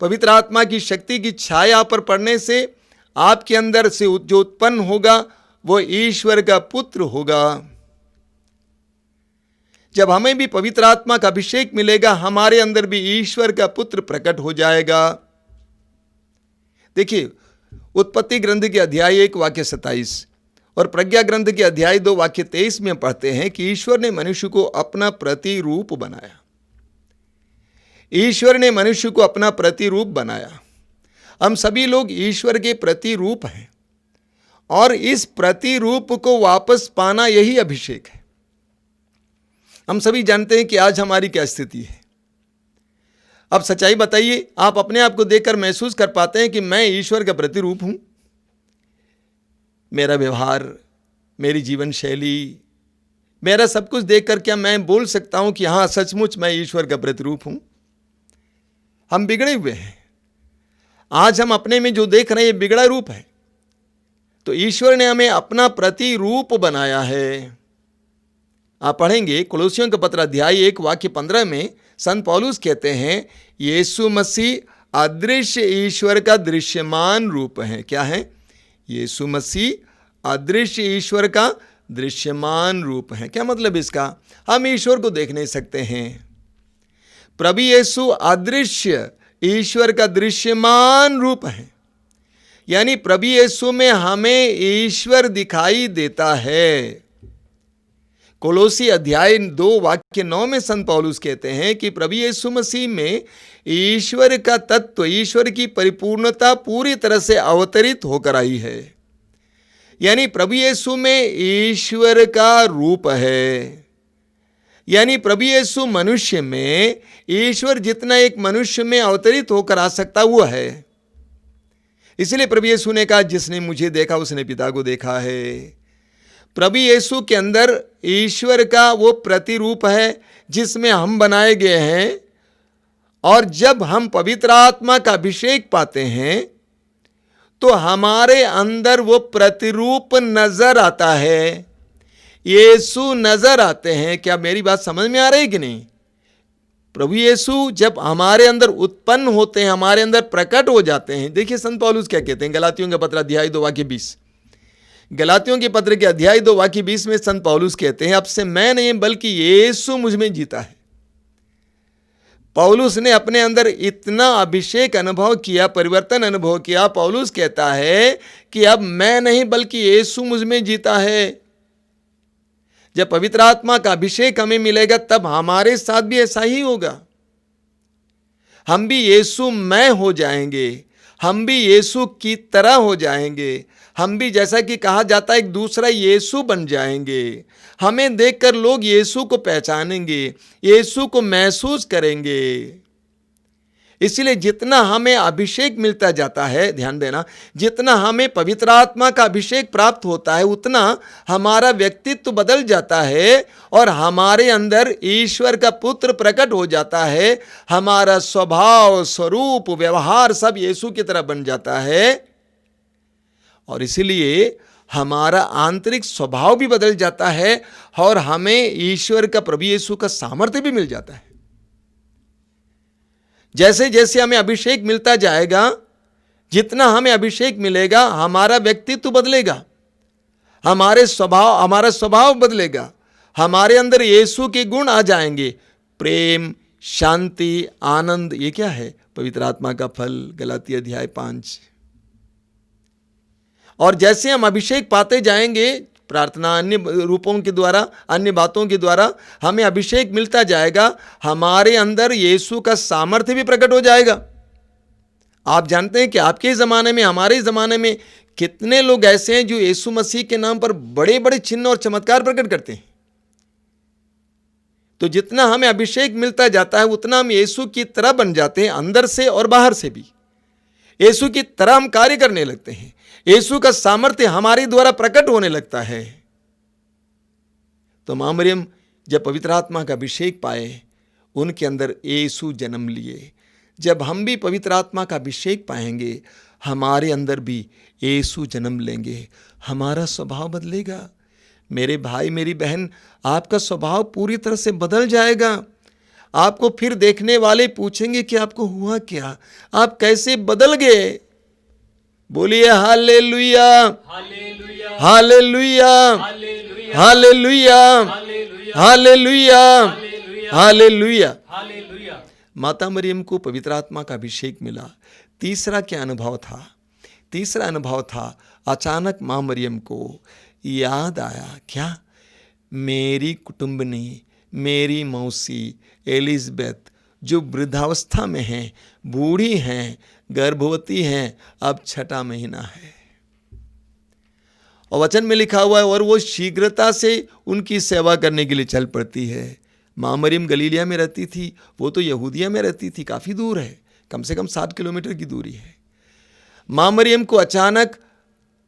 पवित्र आत्मा की शक्ति की छाया पर पड़ने से आपके अंदर से जो उत्पन्न होगा वो ईश्वर का पुत्र होगा। जब हमें भी पवित्र आत्मा का अभिषेक मिलेगा, हमारे अंदर भी ईश्वर का पुत्र प्रकट हो जाएगा। देखिए, उत्पत्ति ग्रंथ के अध्याय 1 वाक्य 27 और प्रज्ञा ग्रंथ के अध्याय 2 वाक्य 23 में पढ़ते हैं कि ईश्वर ने मनुष्य को अपना प्रतिरूप बनाया। ईश्वर ने मनुष्य को अपना प्रतिरूप बनाया। हम सभी लोग ईश्वर के प्रतिरूप हैं और इस प्रतिरूप को वापस पाना यही अभिषेक है। हम सभी जानते हैं कि आज हमारी क्या स्थिति है। अब सच्चाई बताइए, आप अपने आप को देखकर महसूस कर पाते हैं कि मैं ईश्वर का प्रतिरूप हूं? मेरा व्यवहार, मेरी जीवन शैली, मेरा सब कुछ देखकर क्या मैं बोल सकता हूं कि हां, सचमुच मैं ईश्वर का प्रतिरूप हूं? हम बिगड़े हुए हैं। आज हम अपने में जो देख रहे हैं ये बिगड़ा रूप है। तो ईश्वर ने हमें अपना प्रतिरूप बनाया है। आप पढ़ेंगे कोलोसियों का पत्र अध्याय 1 वाक्य 15 में संत पौलुस कहते हैं, यीशु मसीह अदृश्य ईश्वर का दृश्यमान रूप है। क्या है? यीशु मसीह अदृश्य ईश्वर का दृश्यमान रूप है। क्या मतलब इसका? हम ईश्वर को देख नहीं सकते हैं। प्रभु यीशु अदृश्य ईश्वर का दृश्यमान रूप है, यानी प्रभु यीशु में हमें ईश्वर दिखाई देता है। कोलोसी अध्याय 2 वाक्य 9 में संत पौलुस कहते हैं कि प्रभु यीशु मसीह में ईश्वर का तत्व, ईश्वर की परिपूर्णता पूरी तरह से अवतरित होकर आई है। यानी प्रभु यीशु में ईश्वर का रूप है। यानी प्रभु यीशु मनुष्य में ईश्वर जितना एक मनुष्य में अवतरित होकर आ सकता वो है। इसलिए प्रभु यीशु ने कहा, जिसने मुझे देखा उसने पिता को देखा है। प्रभु यीशु के अंदर ईश्वर का वो प्रतिरूप है जिसमें हम बनाए गए हैं। और जब हम पवित्र आत्मा का अभिषेक पाते हैं तो हमारे अंदर वो प्रतिरूप नजर आता है, यीशु नजर आते हैं। क्या मेरी बात समझ में आ रही कि नहीं? प्रभु यीशु जब हमारे अंदर उत्पन्न होते हैं, हमारे अंदर प्रकट हो जाते हैं। देखिए संत पौलुस क्या कहते हैं, गलातियों के पत्र अध्याय 2 वाक्य 20। गलातियों के पत्र के अध्याय 2 वाक्य 20 में संत पौलुस कहते हैं, अब से मैं नहीं बल्कि यीशु मुझ में जीता है। पौलुस ने अपने अंदर इतना अभिषेक अनुभव किया, परिवर्तन अनुभव किया। पौलुस कहता है कि अब मैं नहीं बल्कि यीशु मुझ में जीता है। जब पवित्र आत्मा का अभिषेक हमें मिलेगा तब हमारे साथ भी ऐसा ही होगा। हम भी यीशु में हो जाएंगे, हम भी यीशु की तरह हो जाएंगे। हम भी, जैसा कि कहा जाता है, एक दूसरा यीशु बन जाएंगे। हमें देखकर लोग यीशु को पहचानेंगे, यीशु को महसूस करेंगे। इसलिए जितना हमें अभिषेक मिलता जाता है, ध्यान देना, जितना हमें पवित्र आत्मा का अभिषेक प्राप्त होता है उतना हमारा व्यक्तित्व बदल जाता है और हमारे अंदर ईश्वर का पुत्र प्रकट हो जाता है। हमारा स्वभाव, स्वरूप, व्यवहार सब यीशु की तरह बन जाता है और इसलिए हमारा आंतरिक स्वभाव भी बदल जाता है और हमें ईश्वर का, प्रभु यीशु का सामर्थ्य भी मिल जाता है। जैसे जैसे हमें अभिषेक मिलता जाएगा, जितना हमें अभिषेक मिलेगा, हमारा व्यक्तित्व बदलेगा, हमारा स्वभाव बदलेगा, हमारे अंदर यीशु के गुण आ जाएंगे। प्रेम, शांति, आनंद, ये क्या है? पवित्र आत्मा का फल, गलातिया अध्याय 5। और जैसे हम अभिषेक पाते जाएंगे, प्रार्थना, अन्य रूपों के द्वारा, अन्य बातों के द्वारा हमें अभिषेक मिलता जाएगा, हमारे अंदर यीशु का सामर्थ्य भी प्रकट हो जाएगा। आप जानते हैं कि आपके ज़माने में, हमारे ज़माने में कितने लोग ऐसे हैं जो यीशु मसीह के नाम पर बड़े बड़े चिन्ह और चमत्कार प्रकट करते हैं। तो जितना हमें अभिषेक मिलता जाता है उतना हम यीशु की तरह बन जाते हैं, अंदर से और बाहर से भी। यीशु की तरह हम कार्य करने लगते हैं, यीशु का सामर्थ्य हमारे द्वारा प्रकट होने लगता है। तो मां मरियम जब पवित्र आत्मा का अभिषेक पाए, उनके अंदर यीशु जन्म लिए। जब हम भी पवित्र आत्मा का अभिषेक पाएंगे, हमारे अंदर भी यीशु जन्म लेंगे, हमारा स्वभाव बदलेगा। मेरे भाई, मेरी बहन, आपका स्वभाव पूरी तरह से बदल जाएगा। आपको फिर देखने वाले पूछेंगे कि आपको हुआ क्या, आप कैसे बदल गए। बोलिए hallelujah, hallelujah, hallelujah, hallelujah, hallelujah. माता मरियम को पवित्र आत्मा का अभिषेक मिला। तीसरा क्या अनुभव था? तीसरा अनुभव था, अचानक मां मरियम को याद आया, क्या? मेरी कुटुंबनी, मेरी मौसी एलिजबेथ जो वृद्धावस्था में हैं, बूढ़ी हैं, गर्भवती हैं, अब 6वां महीना है। और वचन में लिखा हुआ है, और वो शीघ्रता से उनकी सेवा करने के लिए चल पड़ती है। मां मरियम गलीलिया में रहती थी, वो तो यहूदिया में रहती थी, काफ़ी दूर है, कम से कम 60 किलोमीटर की दूरी है। मां मरियम को अचानक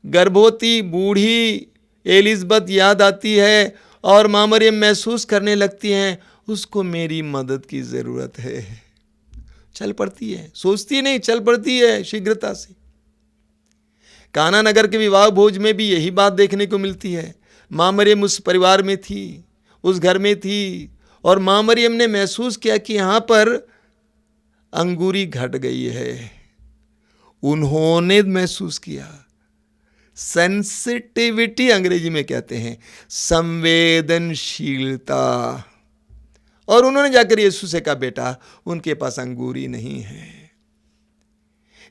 गर्भवती बूढ़ी एलिजबेथ याद आती है और मां मरियम महसूस करने लगती हैं, उसको मेरी मदद की ज़रूरत है। चल पड़ती है, सोचती नहीं, चल पड़ती है शीघ्रता से। काना नगर के विवाह भोज में भी यही बात देखने को मिलती है। मां मरियम उस परिवार में थी, उस घर में थी, और मां मरियम ने महसूस किया कि यहां पर अंगूरी घट गई है। उन्होंने महसूस किया, सेंसिटिविटी अंग्रेजी में कहते हैं, संवेदनशीलता। और उन्होंने जाकर यीशु से कहा, बेटा उनके पास अंगूरी नहीं है।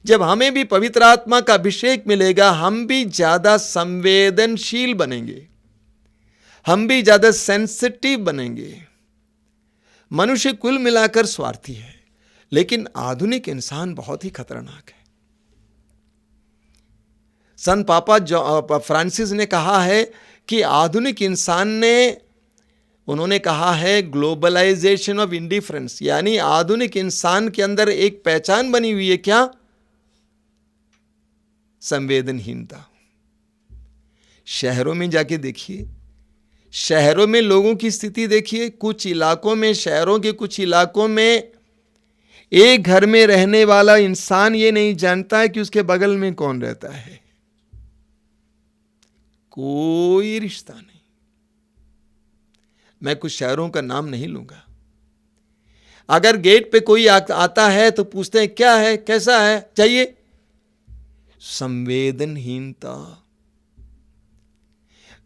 जब हमें भी पवित्र आत्मा का अभिषेक मिलेगा, हम भी ज्यादा संवेदनशील बनेंगे, हम भी ज्यादा सेंसिटिव बनेंगे। मनुष्य कुल मिलाकर स्वार्थी है, लेकिन आधुनिक इंसान बहुत ही खतरनाक है। संत पापा फ्रांसिस ने कहा है कि आधुनिक इंसान ने, उन्होंने कहा है, ग्लोबलाइजेशन ऑफ इंडिफरेंस, यानी आधुनिक इंसान के अंदर एक पहचान बनी हुई है, क्या? संवेदनहीनता। शहरों में जाके देखिए, शहरों में लोगों की स्थिति देखिए। कुछ इलाकों में, शहरों के कुछ इलाकों में एक घर में रहने वाला इंसान ये नहीं जानता है कि उसके बगल में कौन रहता है। कोई रिश्ता नहीं। मैं कुछ शहरों का नाम नहीं लूंगा। अगर गेट पे कोई आता है तो पूछते हैं, क्या है, कैसा है, चाहिए? संवेदनहीनता।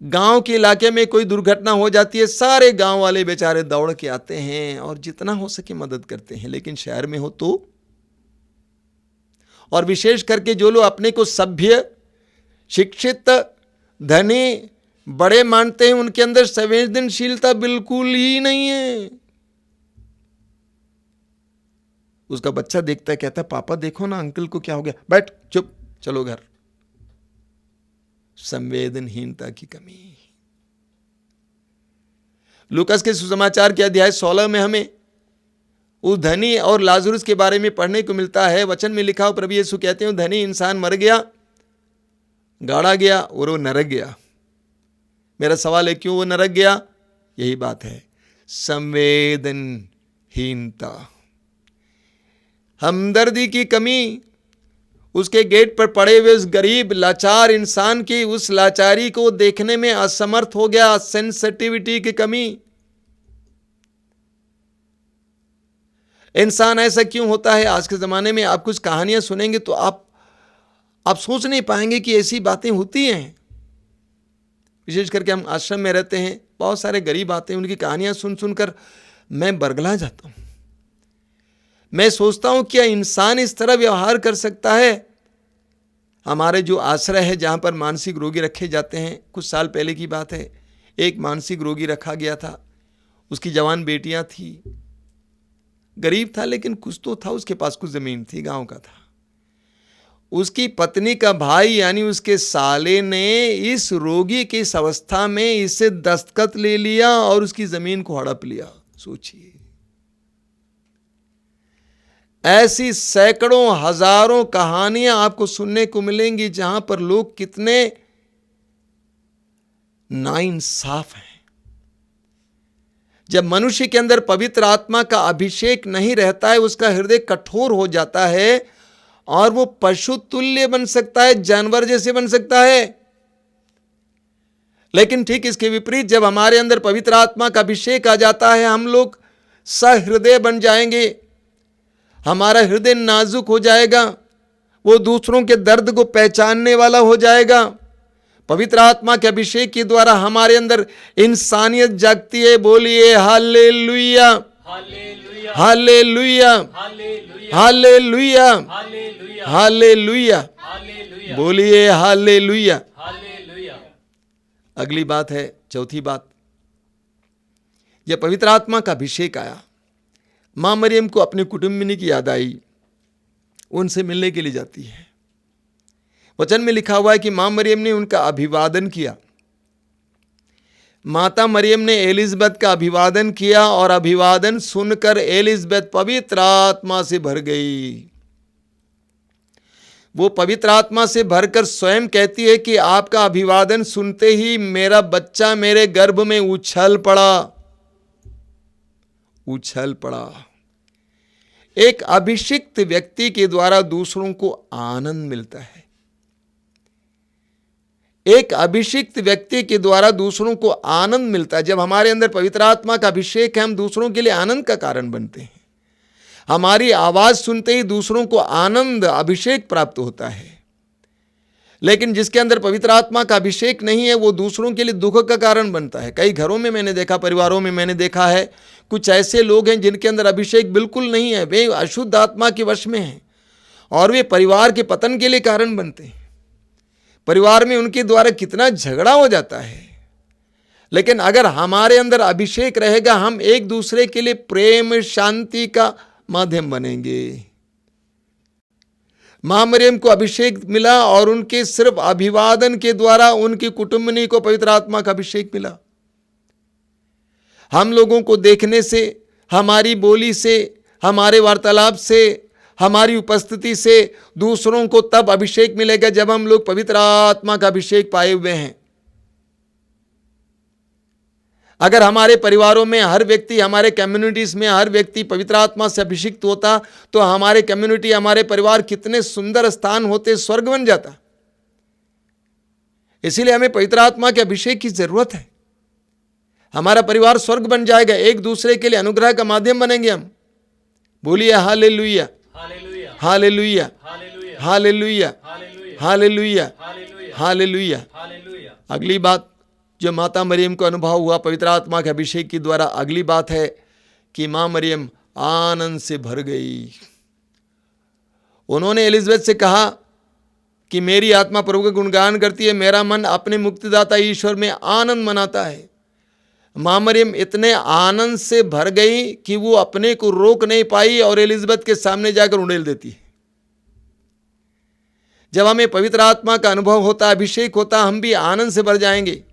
गांव के इलाके में कोई दुर्घटना हो जाती है, सारे गांव वाले बेचारे दौड़ के आते हैं और जितना हो सके मदद करते हैं। लेकिन शहर में हो तो, और विशेष करके जो लोग अपने को सभ्य, शिक्षित, धनी, बड़े मानते हैं, उनके अंदर संवेदनशीलता बिल्कुल ही नहीं है। उसका बच्चा देखता है, कहता है, पापा देखो ना अंकल को क्या हो गया, बैठ, चुप, चलो घर। संवेदनहीनता की कमी। लूकास के सुसमाचार के अध्याय 16 में हमें उस धनी और लाजरुस के बारे में पढ़ने को मिलता है। वचन में लिखा हो, प्रभु यीशु कहते हैं, धनी इंसान मर गया, गाड़ा गया और वो नरक गया। मेरा सवाल है, क्यों वो नरक गया? यही बात है, संवेदनहीनता, हमदर्दी की कमी। उसके गेट पर पड़े हुए उस गरीब लाचार इंसान की उस लाचारी को देखने में असमर्थ हो गया, सेंसिटिविटी की कमी। इंसान ऐसा क्यों होता है? आज के ज़माने में आप कुछ कहानियां सुनेंगे तो आप सोच नहीं पाएंगे कि ऐसी बातें होती हैं। विशेष करके हम आश्रम में रहते हैं, बहुत सारे गरीब आते हैं, उनकी कहानियां सुन सुनकर मैं बरगला जाता हूं। मैं सोचता हूं क्या इंसान इस तरह व्यवहार कर सकता है? हमारे जो आश्रय है जहां पर मानसिक रोगी रखे जाते हैं, कुछ साल पहले की बात है, एक मानसिक रोगी रखा गया था। उसकी जवान बेटियां थी, गरीब था लेकिन कुछ तो था, उसके पास कुछ जमीन थी, गांव का था। उसकी पत्नी का भाई यानी उसके साले ने इस रोगी की इस अवस्था में इससे दस्तखत ले लिया और उसकी जमीन को हड़प लिया। सोचिए, ऐसी सैकड़ों हजारों कहानियां आपको सुनने को मिलेंगी जहां पर लोग कितने नाइंसाफ हैं। जब मनुष्य के अंदर पवित्र आत्मा का अभिषेक नहीं रहता है, उसका हृदय कठोर हो जाता है और वो पशु तुल्य बन सकता है, जानवर जैसे बन सकता है। लेकिन ठीक इसके विपरीत, जब हमारे अंदर पवित्र आत्मा का अभिषेक आ जाता है, हम लोग सहृदय बन जाएंगे, हमारा हृदय नाजुक हो जाएगा, वो दूसरों के दर्द को पहचानने वाला हो जाएगा। पवित्र आत्मा के अभिषेक के द्वारा हमारे अंदर इंसानियत जागती है। बोलिए हालेलुया, हालेलुया, हालेलुया, हालेलुया, बोलिए हालेलुया। अगली बात है, चौथी बात, जब पवित्र आत्मा का अभिषेक आया, मां मरियम को अपनी कुटुंबिनी की याद आई, उनसे मिलने के लिए जाती है। वचन में लिखा हुआ है कि मां मरियम ने उनका अभिवादन किया। माता मरियम ने एलिजबेथ का अभिवादन किया और अभिवादन सुनकर एलिजबेथ पवित्र आत्मा से भर गई। वो पवित्र आत्मा से भरकर स्वयं कहती है कि आपका अभिवादन सुनते ही मेरा बच्चा मेरे गर्भ में उछल पड़ा, उछल पड़ा। एक अभिषिक्त व्यक्ति के द्वारा दूसरों को आनंद मिलता है। एक अभिषिक्त व्यक्ति के द्वारा दूसरों को आनंद मिलता है। जब हमारे अंदर पवित्र आत्मा का अभिषेक है, हम दूसरों के लिए आनंद का कारण बनते हैं। हमारी आवाज सुनते ही दूसरों को आनंद, अभिषेक प्राप्त होता है। लेकिन जिसके अंदर पवित्र आत्मा का अभिषेक नहीं है, वो दूसरों के लिए दुख का कारण बनता है। कई घरों में मैंने देखा, परिवारों में मैंने देखा है, कुछ ऐसे लोग हैं जिनके अंदर अभिषेक बिल्कुल नहीं है, वे अशुद्ध आत्मा के वश में हैं और वे परिवार के पतन के लिए कारण बनते हैं। परिवार में उनके द्वारा कितना झगड़ा हो जाता है। लेकिन अगर हमारे अंदर अभिषेक रहेगा, हम एक दूसरे के लिए प्रेम, शांति का माध्यम बनेंगे। मां मरियम को अभिषेक मिला और उनके सिर्फ अभिवादन के द्वारा उनकी कुटुंबिनी को पवित्र आत्मा का अभिषेक मिला। हम लोगों को देखने से, हमारी बोली से, हमारे वार्तालाप से, हमारी उपस्थिति से दूसरों को तब अभिषेक मिलेगा जब हम लोग पवित्र आत्मा का अभिषेक पाए हुए हैं। अगर हमारे परिवारों में हर व्यक्ति, हमारे कम्युनिटीज में हर व्यक्ति पवित्र आत्मा से अभिषिक्त होता, तो हमारे कम्युनिटी, हमारे परिवार कितने सुंदर स्थान होते, स्वर्ग बन जाता। इसीलिए हमें पवित्र आत्मा के अभिषेक की जरूरत है। हमारा परिवार स्वर्ग बन जाएगा, एक दूसरे के लिए अनुग्रह का माध्यम बनेंगे हम। बोलिए hallelujah, hallelujah, hallelujah, hallelujah, hallelujah. अगली बात जो माता मरियम को अनुभव हुआ पवित्र आत्मा के अभिषेक के द्वारा, अगली बात है कि मां मरियम आनंद से भर गई। उन्होंने एलिजबेथ से कहा कि मेरी आत्मा प्रभु का गुणगान करती है, मेरा मन अपने मुक्तिदाता ईश्वर में आनंद मनाता है। मां मरियम इतने आनंद से भर गई कि वो अपने को रोक नहीं पाई और एलिजबेथ के सामने जाकर उंडेल देती है। जब हमें पवित्र आत्मा का अनुभव होता, अभिषेक होता, हम भी आनंद से भर जाएंगे।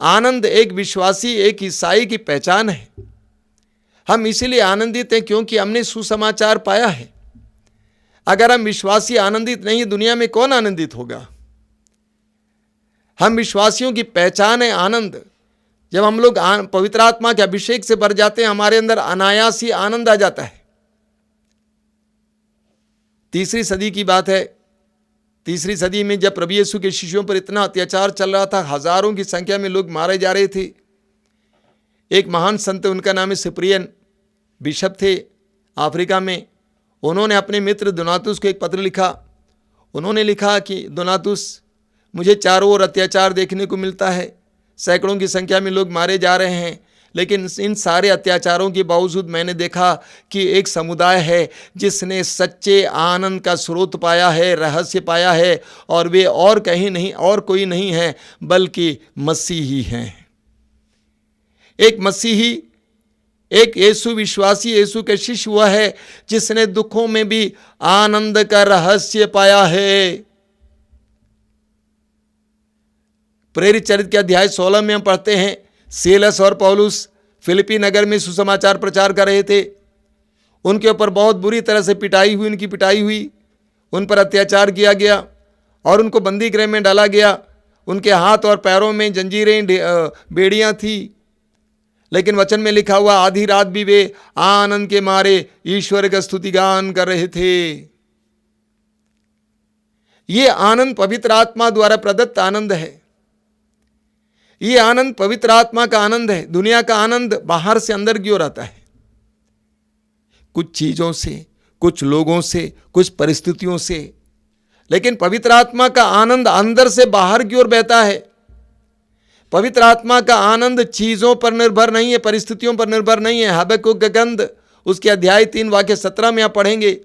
आनंद एक विश्वासी, एक ईसाई की पहचान है। हम इसीलिए आनंदित हैं क्योंकि हमने सुसमाचार पाया है। अगर हम विश्वासी आनंदित नहीं, दुनिया में कौन आनंदित होगा? हम विश्वासियों की पहचान है आनंद। जब हम लोग पवित्र आत्मा के अभिषेक से भर जाते हैं, हमारे अंदर अनायास ही आनंद आ जाता है। तीसरी सदी की बात है। तीसरी सदी में जब प्रभु यीशु के शिष्यों पर इतना अत्याचार चल रहा था, हजारों की संख्या में लोग मारे जा रहे थे, एक महान संत, उनका नाम है सिप्रियन, बिशप थे अफ्रीका में। उन्होंने अपने मित्र दोनातुस को एक पत्र लिखा। उन्होंने लिखा कि दोनातुस, मुझे चारों ओर अत्याचार देखने को मिलता है, सैकड़ों की संख्या में लोग मारे जा रहे हैं, लेकिन इन सारे अत्याचारों के बावजूद मैंने देखा कि एक समुदाय है जिसने सच्चे आनंद का स्रोत पाया है, रहस्य पाया है, और वे और कहीं नहीं, और कोई नहीं है बल्कि मसीही हैं। एक मसीही, एक यीशु विश्वासी, यीशु के शिष्य हुआ है जिसने दुखों में भी आनंद का रहस्य पाया है। प्रेरित चरित्र के अध्याय 16 में हम पढ़ते हैं, सीलस और पौलुस फिलिपी नगर में सुसमाचार प्रचार कर रहे थे। उनके ऊपर बहुत बुरी तरह से पिटाई हुई, उनकी पिटाई हुई, उन पर अत्याचार किया गया और उनको बंदी गृह में डाला गया। उनके हाथ और पैरों में जंजीरें, बेड़ियां थी, लेकिन वचन में लिखा हुआ आधी रात भी वे आनंद के मारे ईश्वर का स्तुतिगान कर रहे थे। ये आनंद पवित्र आत्मा द्वारा प्रदत्त आनंद है। ये आनंद पवित्र आत्मा का आनंद है। दुनिया का आनंद बाहर से अंदर की ओर आता है, कुछ चीजों से, कुछ लोगों से, कुछ परिस्थितियों से, लेकिन पवित्र आत्मा का आनंद अंदर से बाहर की ओर बहता है। पवित्र आत्मा का आनंद चीजों पर निर्भर नहीं है, परिस्थितियों पर निर्भर नहीं है। हबक्कुक का ग्रंथ उसके अध्याय 3 वाक्य 17 में आप पढ़ेंगे।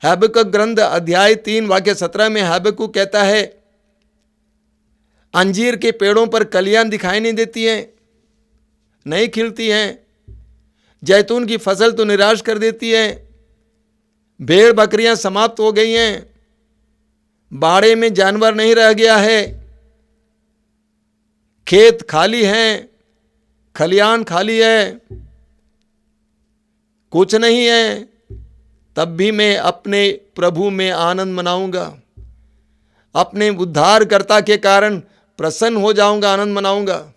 हबक्कुक ग्रंथ अध्याय 3 वाक्य 17 में हबक्कुक कहता है, अंजीर के पेड़ों पर कलियां दिखाई नहीं देती हैं, नहीं खिलती हैं, जैतून की फसल तो निराश कर देती है, भेड़ बकरियां समाप्त हो गई हैं, बाड़े में जानवर नहीं रह गया है, खेत खाली हैं, खलियान खाली है, कुछ नहीं है, तब भी मैं अपने प्रभु में आनंद मनाऊंगा, अपने उद्धारकर्ता के कारण प्रसन्न हो जाऊंगा, आनंद मनाऊंगा।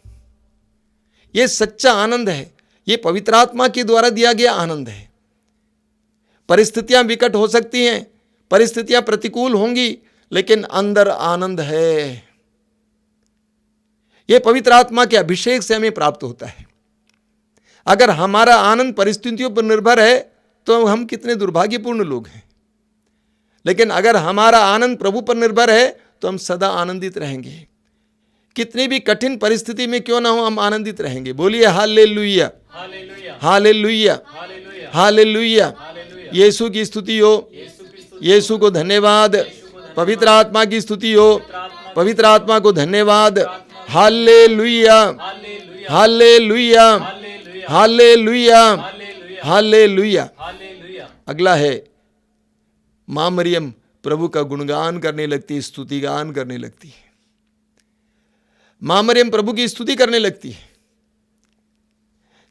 यह सच्चा आनंद है, यह पवित्र आत्मा के द्वारा दिया गया आनंद है। परिस्थितियां विकट हो सकती हैं, परिस्थितियां प्रतिकूल होंगी, लेकिन अंदर आनंद है। यह पवित्र आत्मा के अभिषेक से हमें प्राप्त होता है। अगर हमारा आनंद परिस्थितियों पर निर्भर है तो हम कितने दुर्भाग्यपूर्ण लोग हैं। लेकिन अगर हमारा आनंद प्रभु पर निर्भर है तो हम सदा आनंदित रहेंगे। कितनी भी कठिन परिस्थिति में क्यों ना हो, हम आनंदित रहेंगे। बोलिए हालेलुया, हालेलुया, हालेलुया। यीशु की स्तुति हो, यीशु को धन्यवाद। पवित्र आत्मा की स्तुति हो, पवित्र आत्मा को धन्यवाद। Hallelujah, hallelujah, hallelujah, hallelujah. अगला है, मां मरियम प्रभु का गुणगान करने लगती है, स्तुति गान करने लगती है। मां मरियम प्रभु की स्तुति करने लगती है।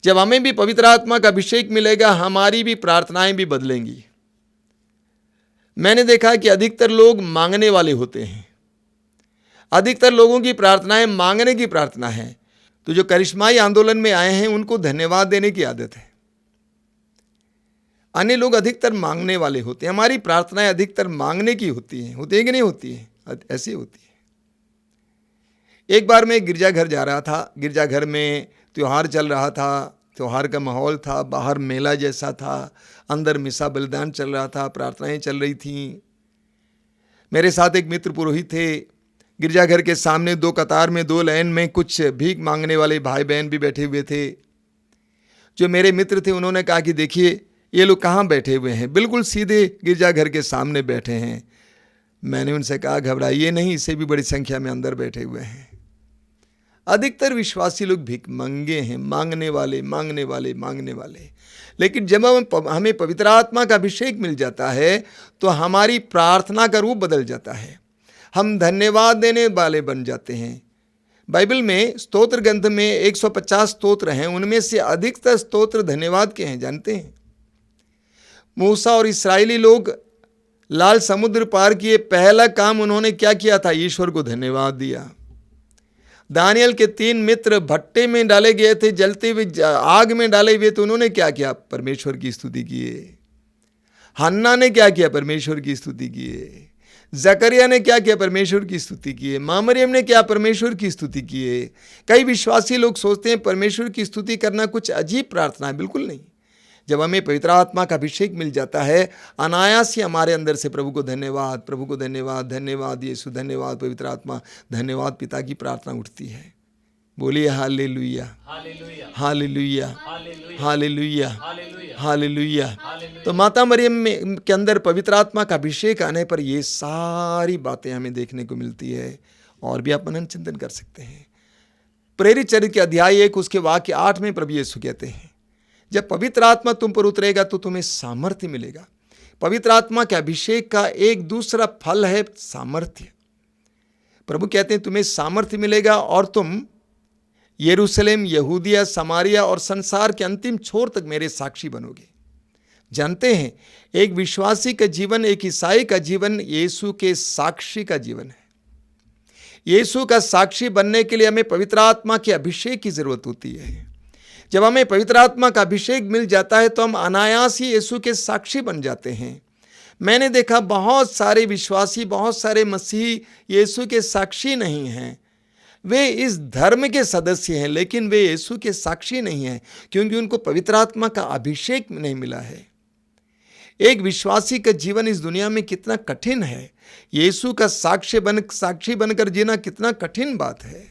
जब हमें भी पवित्र आत्मा का अभिषेक मिलेगा, हमारी भी प्रार्थनाएं भी बदलेंगी। मैंने देखा कि अधिकतर लोग मांगने वाले होते हैं, अधिकतर लोगों की प्रार्थनाएं मांगने की प्रार्थना है। तो जो करिश्माई आंदोलन में आए हैं उनको धन्यवाद देने की आदत है। अन्य लोग अधिकतर मांगने वाले होते हैं। हमारी प्रार्थनाएं अधिकतर मांगने की होती हैं, होती है कि नहीं होती है? ऐसी होती है। एक बार मैं गिरजाघर जा रहा था, गिरजाघर में त्योहार चल रहा था, त्योहार का माहौल था, बाहर मेला जैसा था, अंदर मिसा बलिदान चल रहा था, प्रार्थनाएं चल रही थीं। मेरे साथ एक मित्र पुरोहित थे। गिरजाघर के सामने 2 कतार में 2 लाइन में कुछ भीख मांगने वाले भाई बहन भी बैठे हुए थे। जो मेरे मित्र थे उन्होंने कहा कि देखिए ये लोग कहाँ बैठे हुए हैं, बिल्कुल सीधे गिरजाघर के सामने बैठे हैं। मैंने उनसे कहा घबराइए नहीं, इससे भी बड़ी संख्या में अंदर बैठे हुए हैं। अधिकतर विश्वासी लोग भीख मंगे हैं, मांगने वाले, मांगने वाले, मांगने वाले। लेकिन जब हमें पवित्र आत्मा का अभिषेक मिल जाता है तो हमारी प्रार्थना का रूप बदल जाता है। हम धन्यवाद देने वाले बन जाते हैं। बाइबल में स्तोत्र ग्रंथ में 150 स्तोत्र हैं, उनमें से अधिकतर स्तोत्र धन्यवाद के हैं। जानते हैं, मूसा और इस्राएली लोग लाल समुद्र पार किए, पहला काम उन्होंने क्या किया था? ईश्वर को धन्यवाद दिया। दानियल के 3 मित्र भट्टे में डाले गए थे, जलते हुए आग में डाले हुए, तो उन्होंने क्या किया? परमेश्वर की स्तुति किए। हन्ना ने क्या किया? परमेश्वर की स्तुति किए। जकरिया ने क्या किया? परमेश्वर की स्तुति किए। मां मरियम ने क्या? परमेश्वर की स्तुति किए। कई विश्वासी लोग सोचते हैं परमेश्वर की स्तुति करना कुछ अजीब प्रार्थना है। बिल्कुल नहीं। जब हमें पवित्र आत्मा का अभिषेक मिल जाता है, अनायास ही हमारे अंदर से प्रभु को धन्यवाद, प्रभु को धन्यवाद, धन्यवाद यीशु, धन्यवाद पवित्र आत्मा, धन्यवाद पिता की प्रार्थना उठती है। बोलिए हालेलुया, हालेलुया, हालेलुया, हालेलुया। तो माता मरियम के अंदर पवित्र आत्मा का अभिषेक आने पर ये सारी बातें हमें देखने को मिलती है। और भी आप मनन चिंतन कर सकते हैं। प्रेरित चरित्र के अध्याय 1 उसके वाक्य 8 में प्रभु यीशु कहते हैं, जब पवित्र आत्मा तुम पर उतरेगा तो तुम्हें सामर्थ्य मिलेगा। पवित्र आत्मा के अभिषेक का एक दूसरा फल है सामर्थ्य। प्रभु कहते हैं तुम्हें सामर्थ्य मिलेगा और तुम यरूशलेम, यहूदिया, समारिया और संसार के अंतिम छोर तक मेरे साक्षी बनोगे। जानते हैं, एक विश्वासी का जीवन, एक ईसाई का जीवन यीशु के साक्षी का जीवन है। यीशु का साक्षी बनने के लिए हमें पवित्र आत्मा के अभिषेक की जरूरत होती है। जब हमें पवित्र आत्मा का अभिषेक मिल जाता है तो हम अनायास ही यीशु के साक्षी बन जाते हैं। मैंने देखा बहुत सारे विश्वासी, बहुत सारे मसीही यीशु के साक्षी नहीं हैं। वे इस धर्म के सदस्य हैं लेकिन वे यीशु के साक्षी नहीं हैं, क्योंकि उनको पवित्र आत्मा का अभिषेक नहीं मिला है। एक विश्वासी का जीवन इस दुनिया में कितना कठिन है। यीशु का साक्षी बनकर जीना कितना कठिन बात है,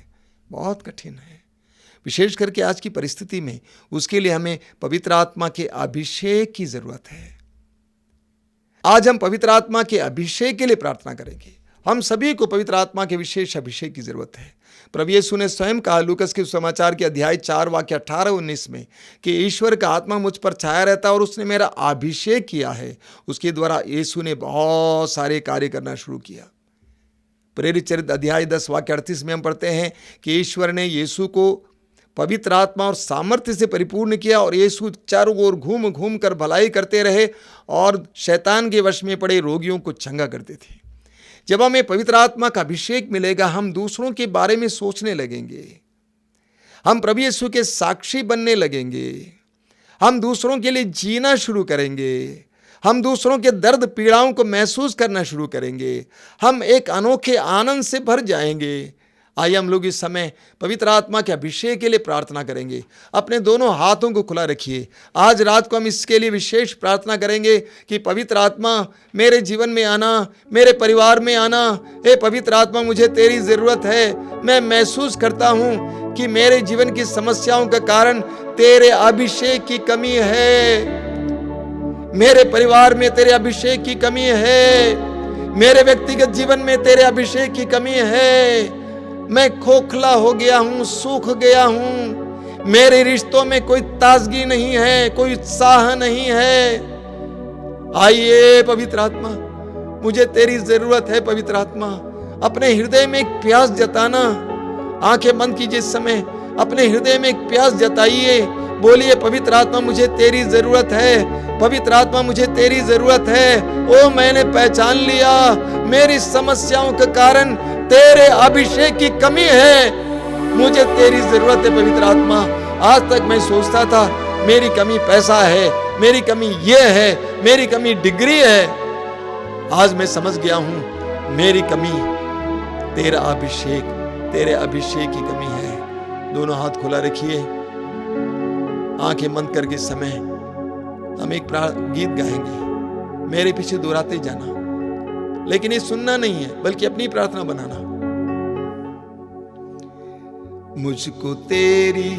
बहुत कठिन है। विशेष करके आज की परिस्थिति में उसके लिए हमें पवित्र आत्मा के अभिषेक की जरूरत है। आज हम पवित्र आत्मा के अभिषेक के लिए प्रार्थना करेंगे। हम सभी को पवित्र आत्मा के विशेष अभिषेक की जरूरत है। प्रभु यीशु ने स्वयं कहा लूकस के समाचार के अध्याय 4 वाक्य 18-19 में कि ईश्वर का आत्मा मुझ पर छाया रहता है और उसने मेरा अभिषेक किया है। उसके द्वारा यीशु ने बहुत सारे कार्य करना शुरू किया। प्रेरित चरित्र अध्याय 10 वाक्य 38 में हम पढ़ते हैं कि ईश्वर ने यीशु को पवित्र आत्मा और सामर्थ्य से परिपूर्ण किया और यीशु चारों ओर घूम घूम कर भलाई करते रहे और शैतान के वश में पड़े रोगियों को चंगा करते थे। जब हमें पवित्र आत्मा का अभिषेक मिलेगा, हम दूसरों के बारे में सोचने लगेंगे, हम प्रभु यीशु के साक्षी बनने लगेंगे, हम दूसरों के लिए जीना शुरू करेंगे, हम दूसरों के दर्द पीड़ाओं को महसूस करना शुरू करेंगे, हम एक अनोखे आनंद से भर जाएंगे। आइए हम लोग इस समय पवित्र आत्मा के अभिषेक के लिए प्रार्थना करेंगे। अपने दोनों हाथों को खुला रखिए। आज रात को हम इसके लिए विशेष प्रार्थना करेंगे कि पवित्र आत्मा मेरे जीवन में आना, मेरे परिवार में आना। हे पवित्र आत्मा, मुझे तेरी ज़रूरत है। मैं महसूस करता हूँ कि मेरे जीवन की समस्याओं का कारण तेरे अभिषेक की कमी है। मेरे परिवार में तेरे अभिषेक की कमी है, मेरे व्यक्तिगत जीवन में तेरे अभिषेक की कमी है। मैं खोखला हो गया हूं, सूख गया हूं, मेरे रिश्तों में कोई ताजगी नहीं है, कोई उत्साह नहीं है। आइए पवित्र आत्मा, मुझे तेरी जरूरत है। पवित्र आत्मा, अपने हृदय में एक प्यास जताना। आंखें बंद कीजिए इस समय, अपने हृदय में एक प्यास जताइए। बोलिए पवित्र आत्मा, मुझे तेरी जरूरत है। पवित्र आत्मा, मुझे तेरी जरूरत है। ओ मैंने पहचान लिया, मेरी समस्याओं के कारण तेरे अभिषेक की कमी है। मुझे तेरी जरूरत है पवित्र आत्मा। आज तक मैं सोचता था मेरी कमी पैसा है, मेरी कमी ये है, मेरी कमी डिग्री है। आज मैं समझ गया हूं मेरी कमी तेरा अभिषेक, तेरे अभिषेक की कमी है। दोनों हाथ खुला रखिए, आंखें बंद करके समय हम एक गीत गाएंगे। मेरे पीछे दोहराते जाना, लेकिन ये सुनना नहीं है बल्कि अपनी प्रार्थना बनाना। मुझको तेरी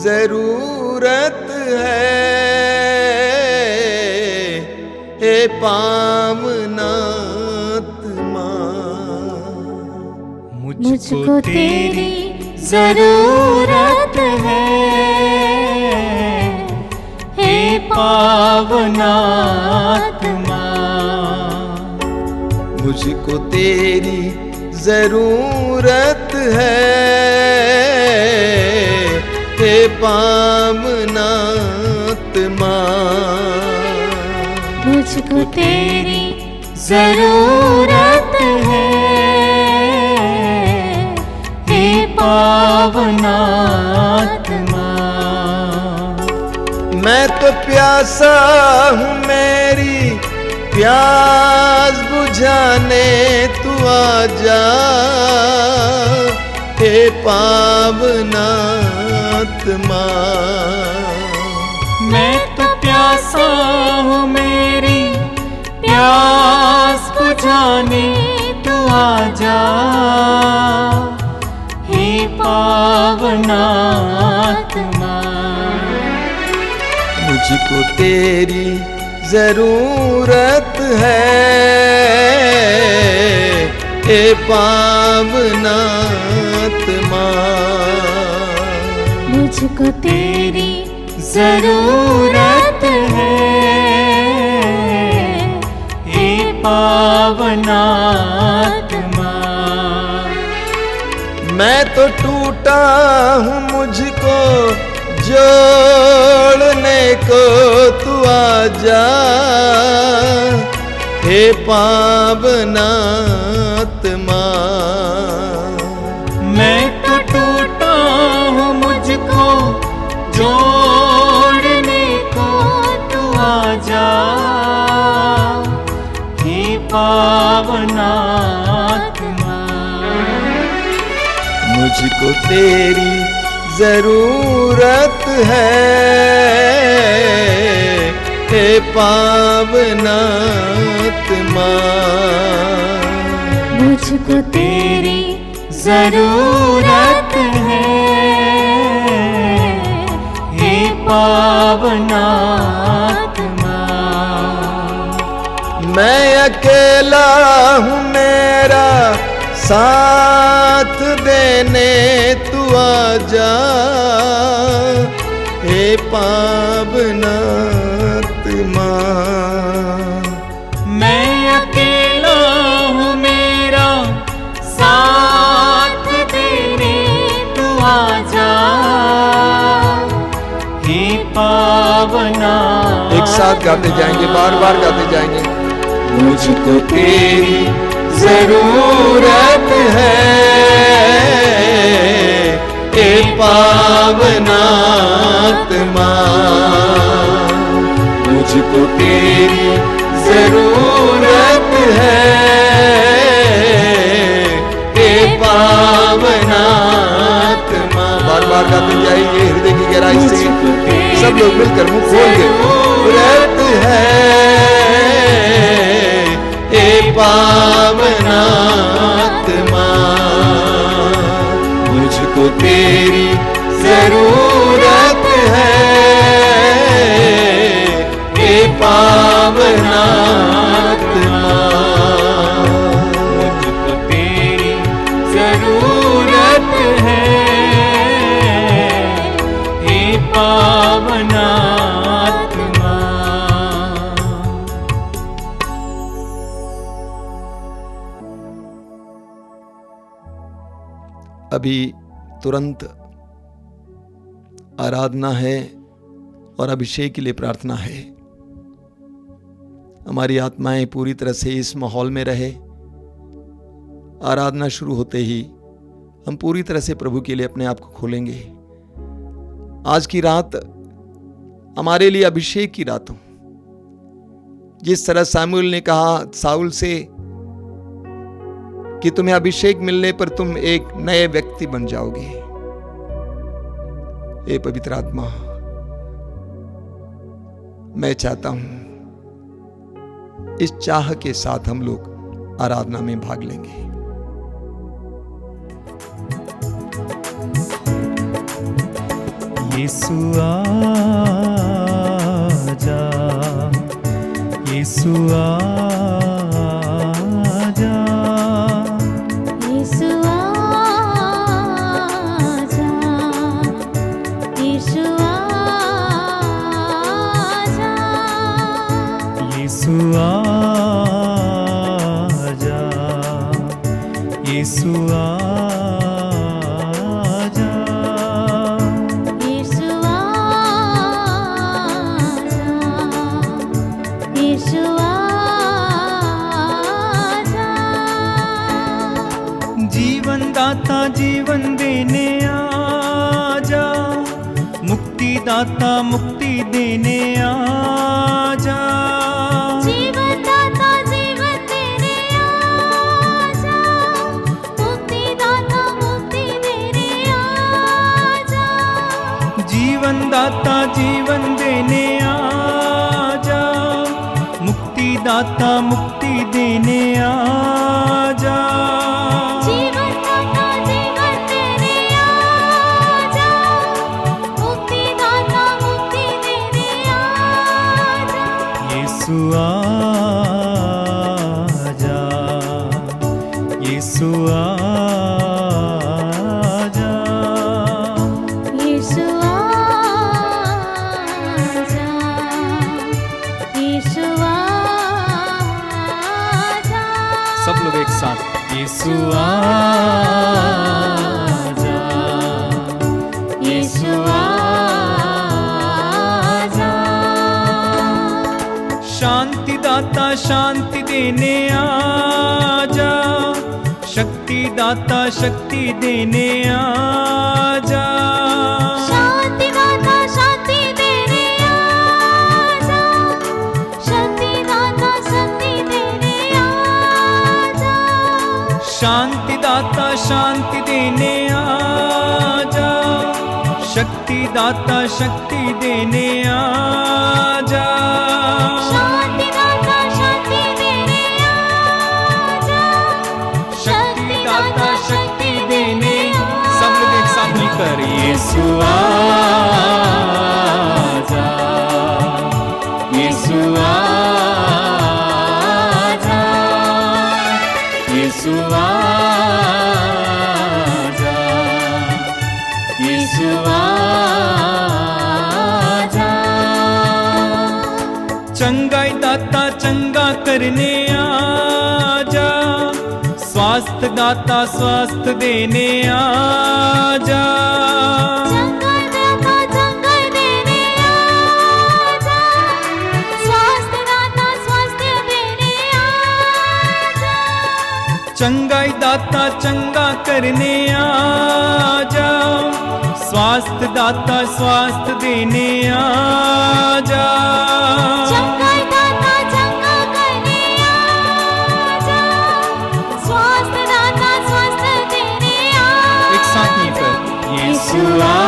जरूरत है, हे पावनात्मा। मुझको तेरी जरूरत है, हे पावनात्मा। मुझको तेरी जरूरत है, हे पावनात्मा। मुझको तेरी जरूरत है, हे पावनात्मा। मैं तो प्यासा हूँ, मेरी प्यास बुझाने तू आ जा, हे पावनात्मा। मैं तो प्यासा हूँ, मेरी प्यास बुझाने तू आ जा, हे पावनात्मा। मुझको तेरी जरूरत है, हे पावनात्मा। मुझको तेरी जरूरत है, हे पावनात्मा। मैं तो टूटा हूँ, मुझको जोड़ने को तू आ जा, हे पावनात्मा। मैं तो टूटा हूँ, मुझको जोड़ने को तू आ जा, हे पावनात्मा। मुझको तेरी जरूरत है, हे पावनात्मा। मुझको तेरी जरूरत है, हे पावनात्मा। मैं अकेला हूँ, मेरा साथ देने तू आजा, हे पावनात्मा। मैं अकेला हूँ, मेरा साथ देने तू आजा, हे पावना। एक साथ गाते जाएंगे, बार बार गाते जाएंगे। मुझको तेरी जरूरत है, हे पावनात्मा। मुझको तेरी जरूरत है, हे पावनात्मा। बार बार गाते जाइए हृदय की गहराई से, सब लोग मिलकर मुंह खोल के। जरूरत है, हे पावनात्मा। मुझको तेरी जरूरत है, हे पावनात्मा। मुझको तेरी जरूरत है, हे पावनात्मा। अभी तुरंत आराधना है और अभिषेक के लिए प्रार्थना है। हमारी आत्माएं पूरी तरह से इस माहौल में रहे। आराधना शुरू होते ही हम पूरी तरह से प्रभु के लिए अपने आप को खोलेंगे। आज की रात हमारे लिए अभिषेक की रात हो। जिस तरह सामुएल ने कहा साउल से कि तुम्हें अभिषेक मिलने पर तुम एक नए व्यक्ति बन जाओगे। हे पवित्र आत्मा, मैं चाहता हूं इस चाह के साथ हम लोग आराधना में भाग लेंगे। यीशु आजा, यीशु आजा, यीशु आजा, यीशु आजा, यीशु आजा, यीशु आजा, यीशु आजा, यीशु आजा। जीवन दाता जीवन देने आजा, मुक्ति दाता मुक्ति देने आजा, जीवन दाता जीवन देने आजा, मुक्ति दाता मुक्ति देने आजा, जीवन दाता जीवन देने आजा, मुक्ति दाता मुक्ति देने आजा, जीवन दाता जीवन देने आजा, मुक्ति दाता मुक्ति देने आजा। यीशु आजा, यीशु आजा, यीशु आजा, यीशु आजा। सब लोग एक साथ। यीशु आजा, यीशु आजा। शांति दाता शांति देने आजा, शक्ति दाता शक्ति देने आजा, शांति दाता शांति देने आजा, शक्ति दाता शक्ति देने आजा, शांति दाता शांति देने आजा, शक्ति दाता शक्ति देने आजा, यीशु आजा, यीशु आजा, यीशु आजा, यीशु आजा। चंगाई दाता चंगा करने आजा, स्वास्थ्य दाता स्वास्थ्य देने आजा। चंगा दाता चंगा देने आजा, स्वास्थ्य दाता स्वास्थ्य देने आजा। चंगाई दाता चंगा करने आजा, स्वास्थ्य दाता स्वास्थ्य देने आजा। चंगा दाता चंगा करने आजा, स्वास्थ्य दाता स्वास्थ्य देने आजा। एक साथ ये कर, यीशु आजा,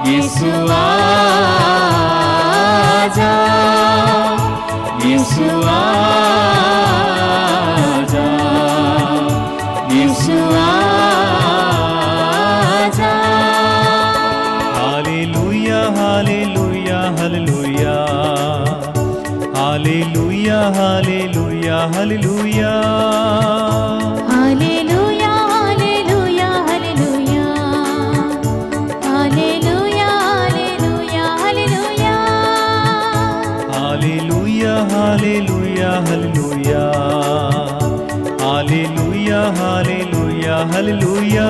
यीशु आजा, यीशु आजा, यीशु आजा। Hallelujah hallelujah hallelujah, hallelujah hallelujah hallelujah. Hallelujah hallelujah hallelujah, hallelujah hallelujah hallelujah. Hallelujah hallelujah hallelujah, hallelujah hallelujah hallelujah.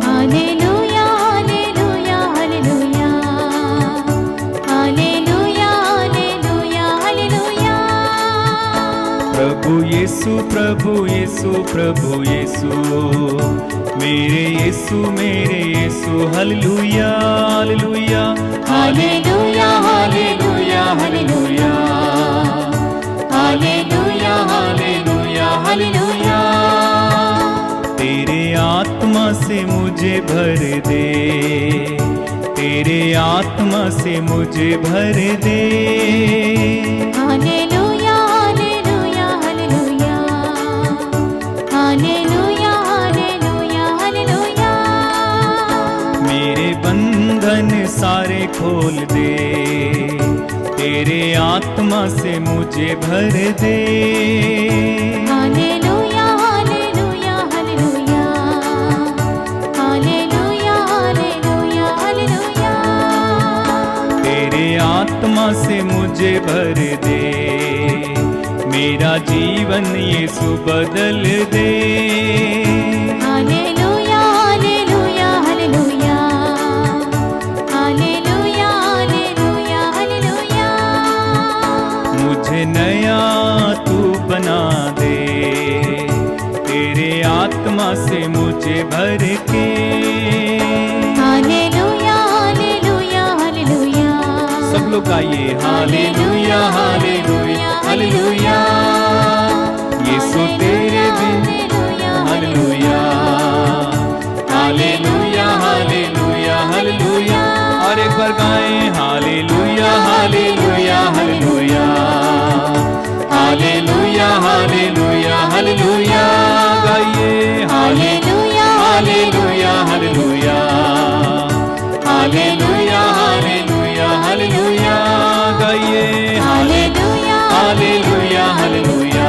Hallelujah hallelujah hallelujah, hallelujah hallelujah hallelujah. प्रभु यीशु प्रभु यीशु प्रभु यीशु, मेरे Yeshu hallelujah hallelujah. Hallelujah hallelujah hallelujah, hallelujah hallelujah hallelujah. तेरे आत्मा से मुझे भर दे, तेरे आत्मा से मुझे भर दे। Hallelujah hallelujah hallelujah, hallelujah hallelujah hallelujah. मेरे बंधन सारे खोल दे, तेरे आत्मा से मुझे भर दे। Hallelujah hallelujah hallelujah, hallelujah hallelujah hallelujah. तेरे आत्मा से मुझे भर दे, मेरा जीवन यीशु बदल दे। Hallelujah hallelujah hallelujah, hallelujah hallelujah hallelujah. मुझे नया तू बना दे, तेरे आत्मा से मुझे भर के। हालेलुया हालेलुया हालेलुया, सब लोग गाइए, हालेलुया हालेलुया हालेलुया। यीशु तेरे बिन हालेलुया, हालेलुया हालेलुया हालेलुया। और एक बार गाएं, hallelujah hallelujah hallelujah, hallelujah hallelujah hallelujah. गाइए, hallelujah hallelujah hallelujah, hallelujah hallelujah hallelujah. गाइए, हालेलुया हालेलुया हालेलुया,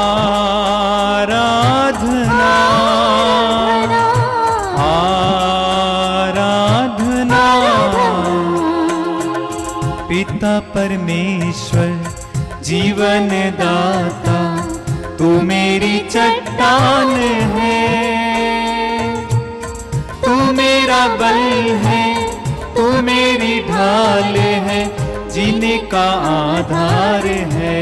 पिता परमेश्वर जीवन दाता, तू मेरी चट्टान है, तू मेरा बल है, तू मेरी ढाल है, जीने का आधार है।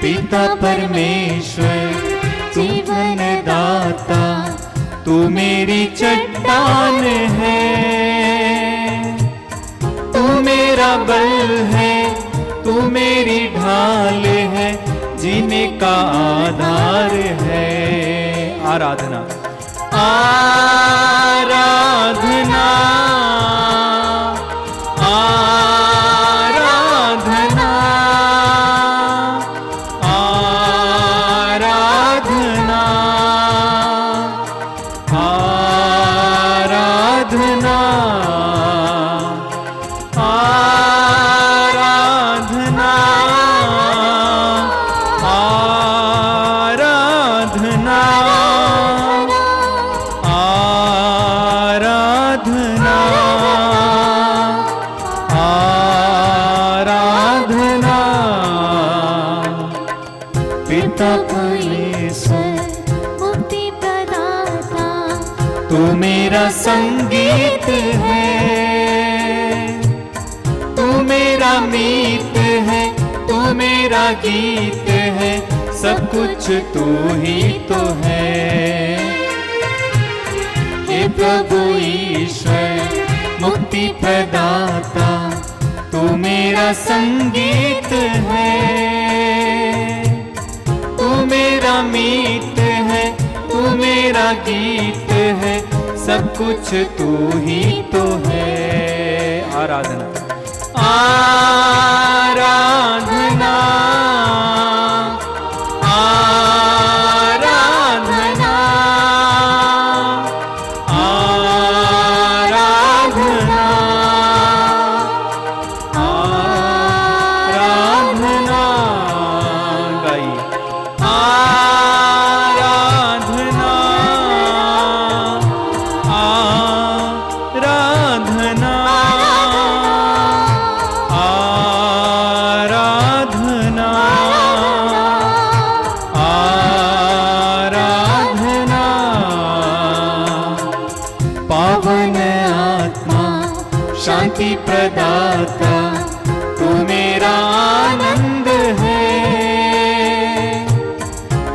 पिता परमेश्वर जीवन दाता, तू मेरी चट्टान है, तू मेरा बल है, तू मेरी ढाल है, जीने का आधार है। आराधना आराधना आराधना आराधना आराधना आराधना आराधना आराधना आराधना। पिता परमेश्वर मुक्ति प्रदाता, तू मेरा संगीत है, तू मेरा मीत है, तू मेरा गीत है, सब कुछ तू ही तो है। हे प्रभु ईश्वर मुक्ति प्रदाता, तू मेरा संगीत है, तू मेरा मीत है, तू मेरा गीत है, सब कुछ तू ही तो है। आराधना आराधना आराधना आराधना आराधना। गाइए आराधना आराधना आराधना आराधना। पावन आत्मा शांति प्रदाता, तू मेरा आनंद है,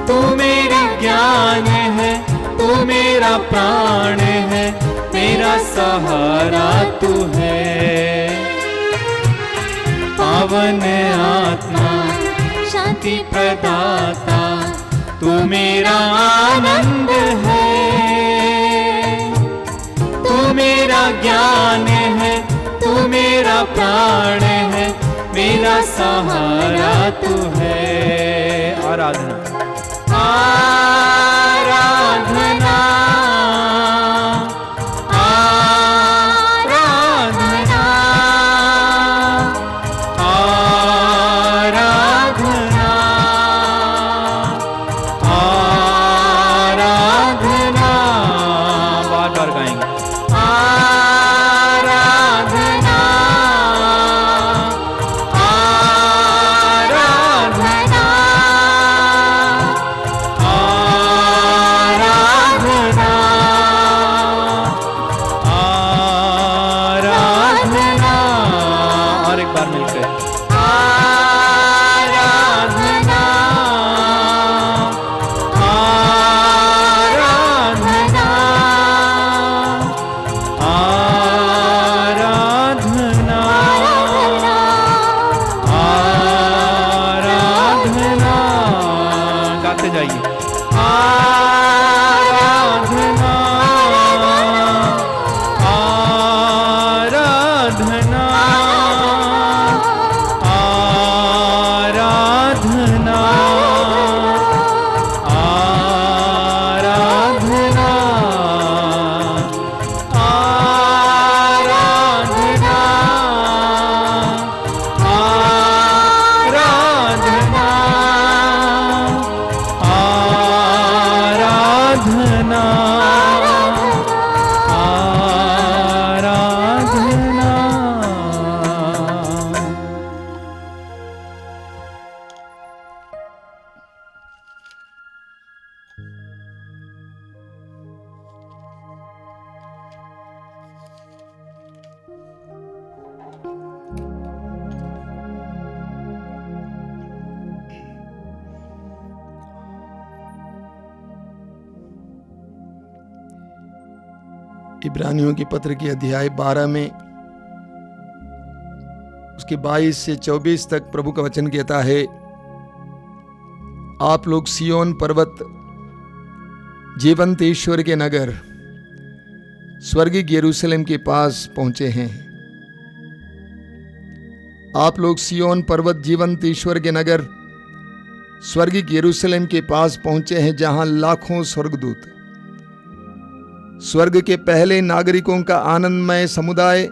तू मेरा ज्ञान है, तू मेरा प्राण है, मेरा सहारा तू है। पावन आत्मा शांति प्रदाता, तू मेरा आनंद है, तू मेरा ज्ञान है, तू मेरा प्राण है, मेरा सहारा तू है। आराधना आराधना आराधना आराधना आराधना। बार बार गाएंगे आराधना आराधना आराधना आराधना। और एक बार मिलकर आराधना आराधना आराधना आराधना। गाते जाइए आराधना आराधना आराधना आराधना आराधना आराधना आराधना इब्रानियों की पत्र के अध्याय 12 में उसके 22 से 24 तक प्रभु का वचन कहता है, आप लोग सियोन पर्वत, जीवंत ईश्वर के नगर, स्वर्गीय यरूशलेम के पास पहुंचे हैं। आप लोग सियोन पर्वत, जीवंत ईश्वर के नगर, स्वर्गीय यरूशलेम के पास पहुंचे हैं, जहां लाखों स्वर्गदूत, स्वर्ग के पहले नागरिकों का आनंदमय समुदाय,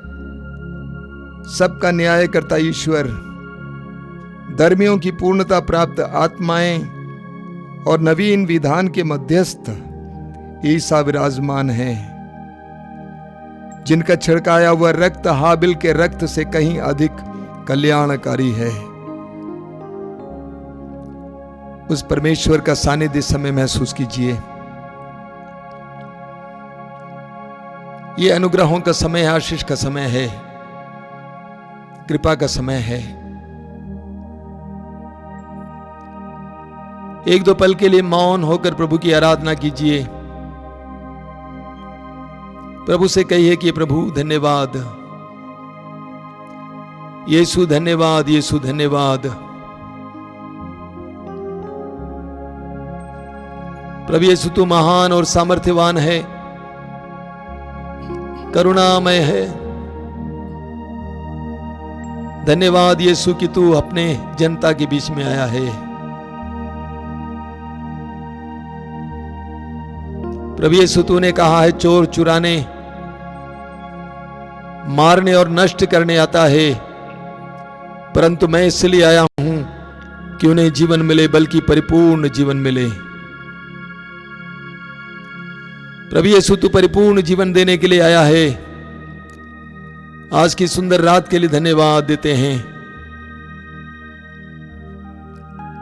सबका न्याय करता ईश्वर, धर्मियों की पूर्णता प्राप्त आत्माएं और नवीन विधान के मध्यस्थ ईसा विराजमान है, जिनका छिड़काया हुआ रक्त हाबिल के रक्त से कहीं अधिक कल्याणकारी है। उस परमेश्वर का सानिध्य इस समय महसूस कीजिए। यह अनुग्रहों का समय है, आशीष का समय है, कृपा का समय है। एक दो पल के लिए मौन होकर प्रभु की आराधना कीजिए। प्रभु से कहिए कि प्रभु धन्यवाद, यीशु धन्यवाद, यीशु धन्यवाद। प्रभु यीशु तू महान और सामर्थ्यवान है, करुणामय है। धन्यवाद यीशु कि तू अपने जनता के बीच में आया है। प्रभु यीशु तूने कहा है, चोर चुराने, मारने और नष्ट करने आता है, परंतु मैं इसलिए आया हूं कि उन्हें जीवन मिले, बल्कि परिपूर्ण जीवन मिले। प्रभु यीशु तू परिपूर्ण जीवन देने के लिए आया है। आज की सुंदर रात के लिए धन्यवाद देते हैं।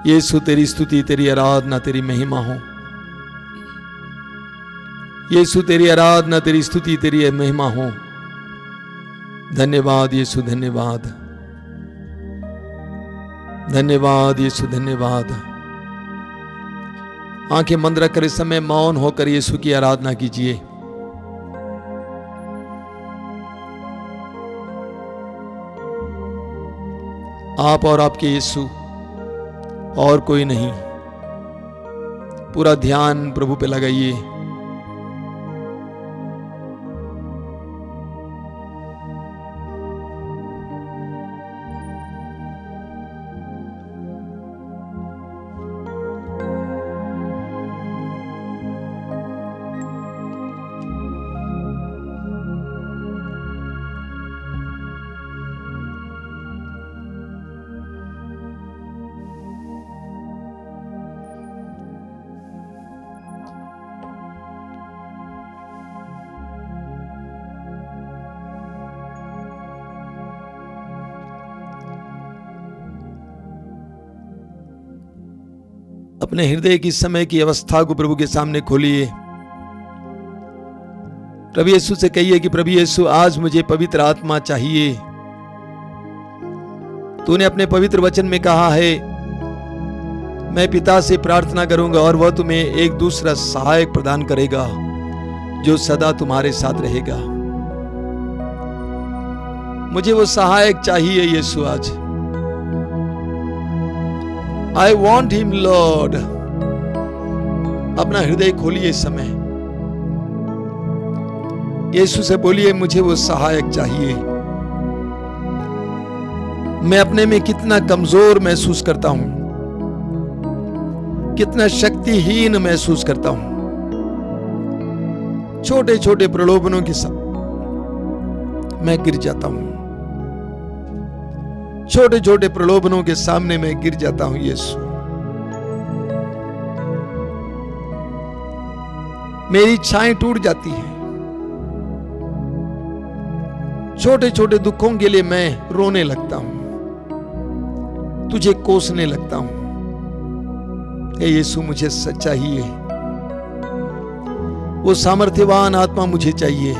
यीशु तेरी स्तुति, तेरी आराधना, तेरी महिमा हो। यीशु तेरी आराधना, तेरी स्तुति, तेरी महिमा हो। धन्यवाद यीशु, धन्यवाद, धन्यवाद यीशु, धन्यवाद। आंखें बंद रखकर इस समय मौन होकर यीशु की आराधना कीजिए। आप और आपके यीशु, और कोई नहीं। पूरा ध्यान प्रभु पे लगाइए। अपने हृदय की समय की अवस्था को प्रभु के सामने खोलिए। प्रभु यीशु से कहिए कि प्रभु यीशु, आज मुझे पवित्र आत्मा चाहिए। तूने अपने पवित्र वचन में कहा है, मैं पिता से प्रार्थना करूंगा और वह तुम्हें एक दूसरा सहायक प्रदान करेगा, जो सदा तुम्हारे साथ रहेगा। मुझे वो सहायक चाहिए यीशु। आज I want him, Lord। अपना हृदय खोलिए इस समय। यीशु से बोलिए, मुझे वो सहायक चाहिए। मैं अपने में कितना कमजोर महसूस करता हूं, कितना शक्तिहीन महसूस करता हूं। छोटे छोटे प्रलोभनों के साथ मैं गिर जाता हूं। छोटे छोटे प्रलोभनों के सामने मैं गिर जाता हूं यीशु। मेरी इच्छाएं टूट जाती हैं। छोटे छोटे दुखों के लिए मैं रोने लगता हूं, तुझे कोसने लगता हूं। हे यीशु, मुझे चाहिए वो सामर्थ्यवान आत्मा, मुझे चाहिए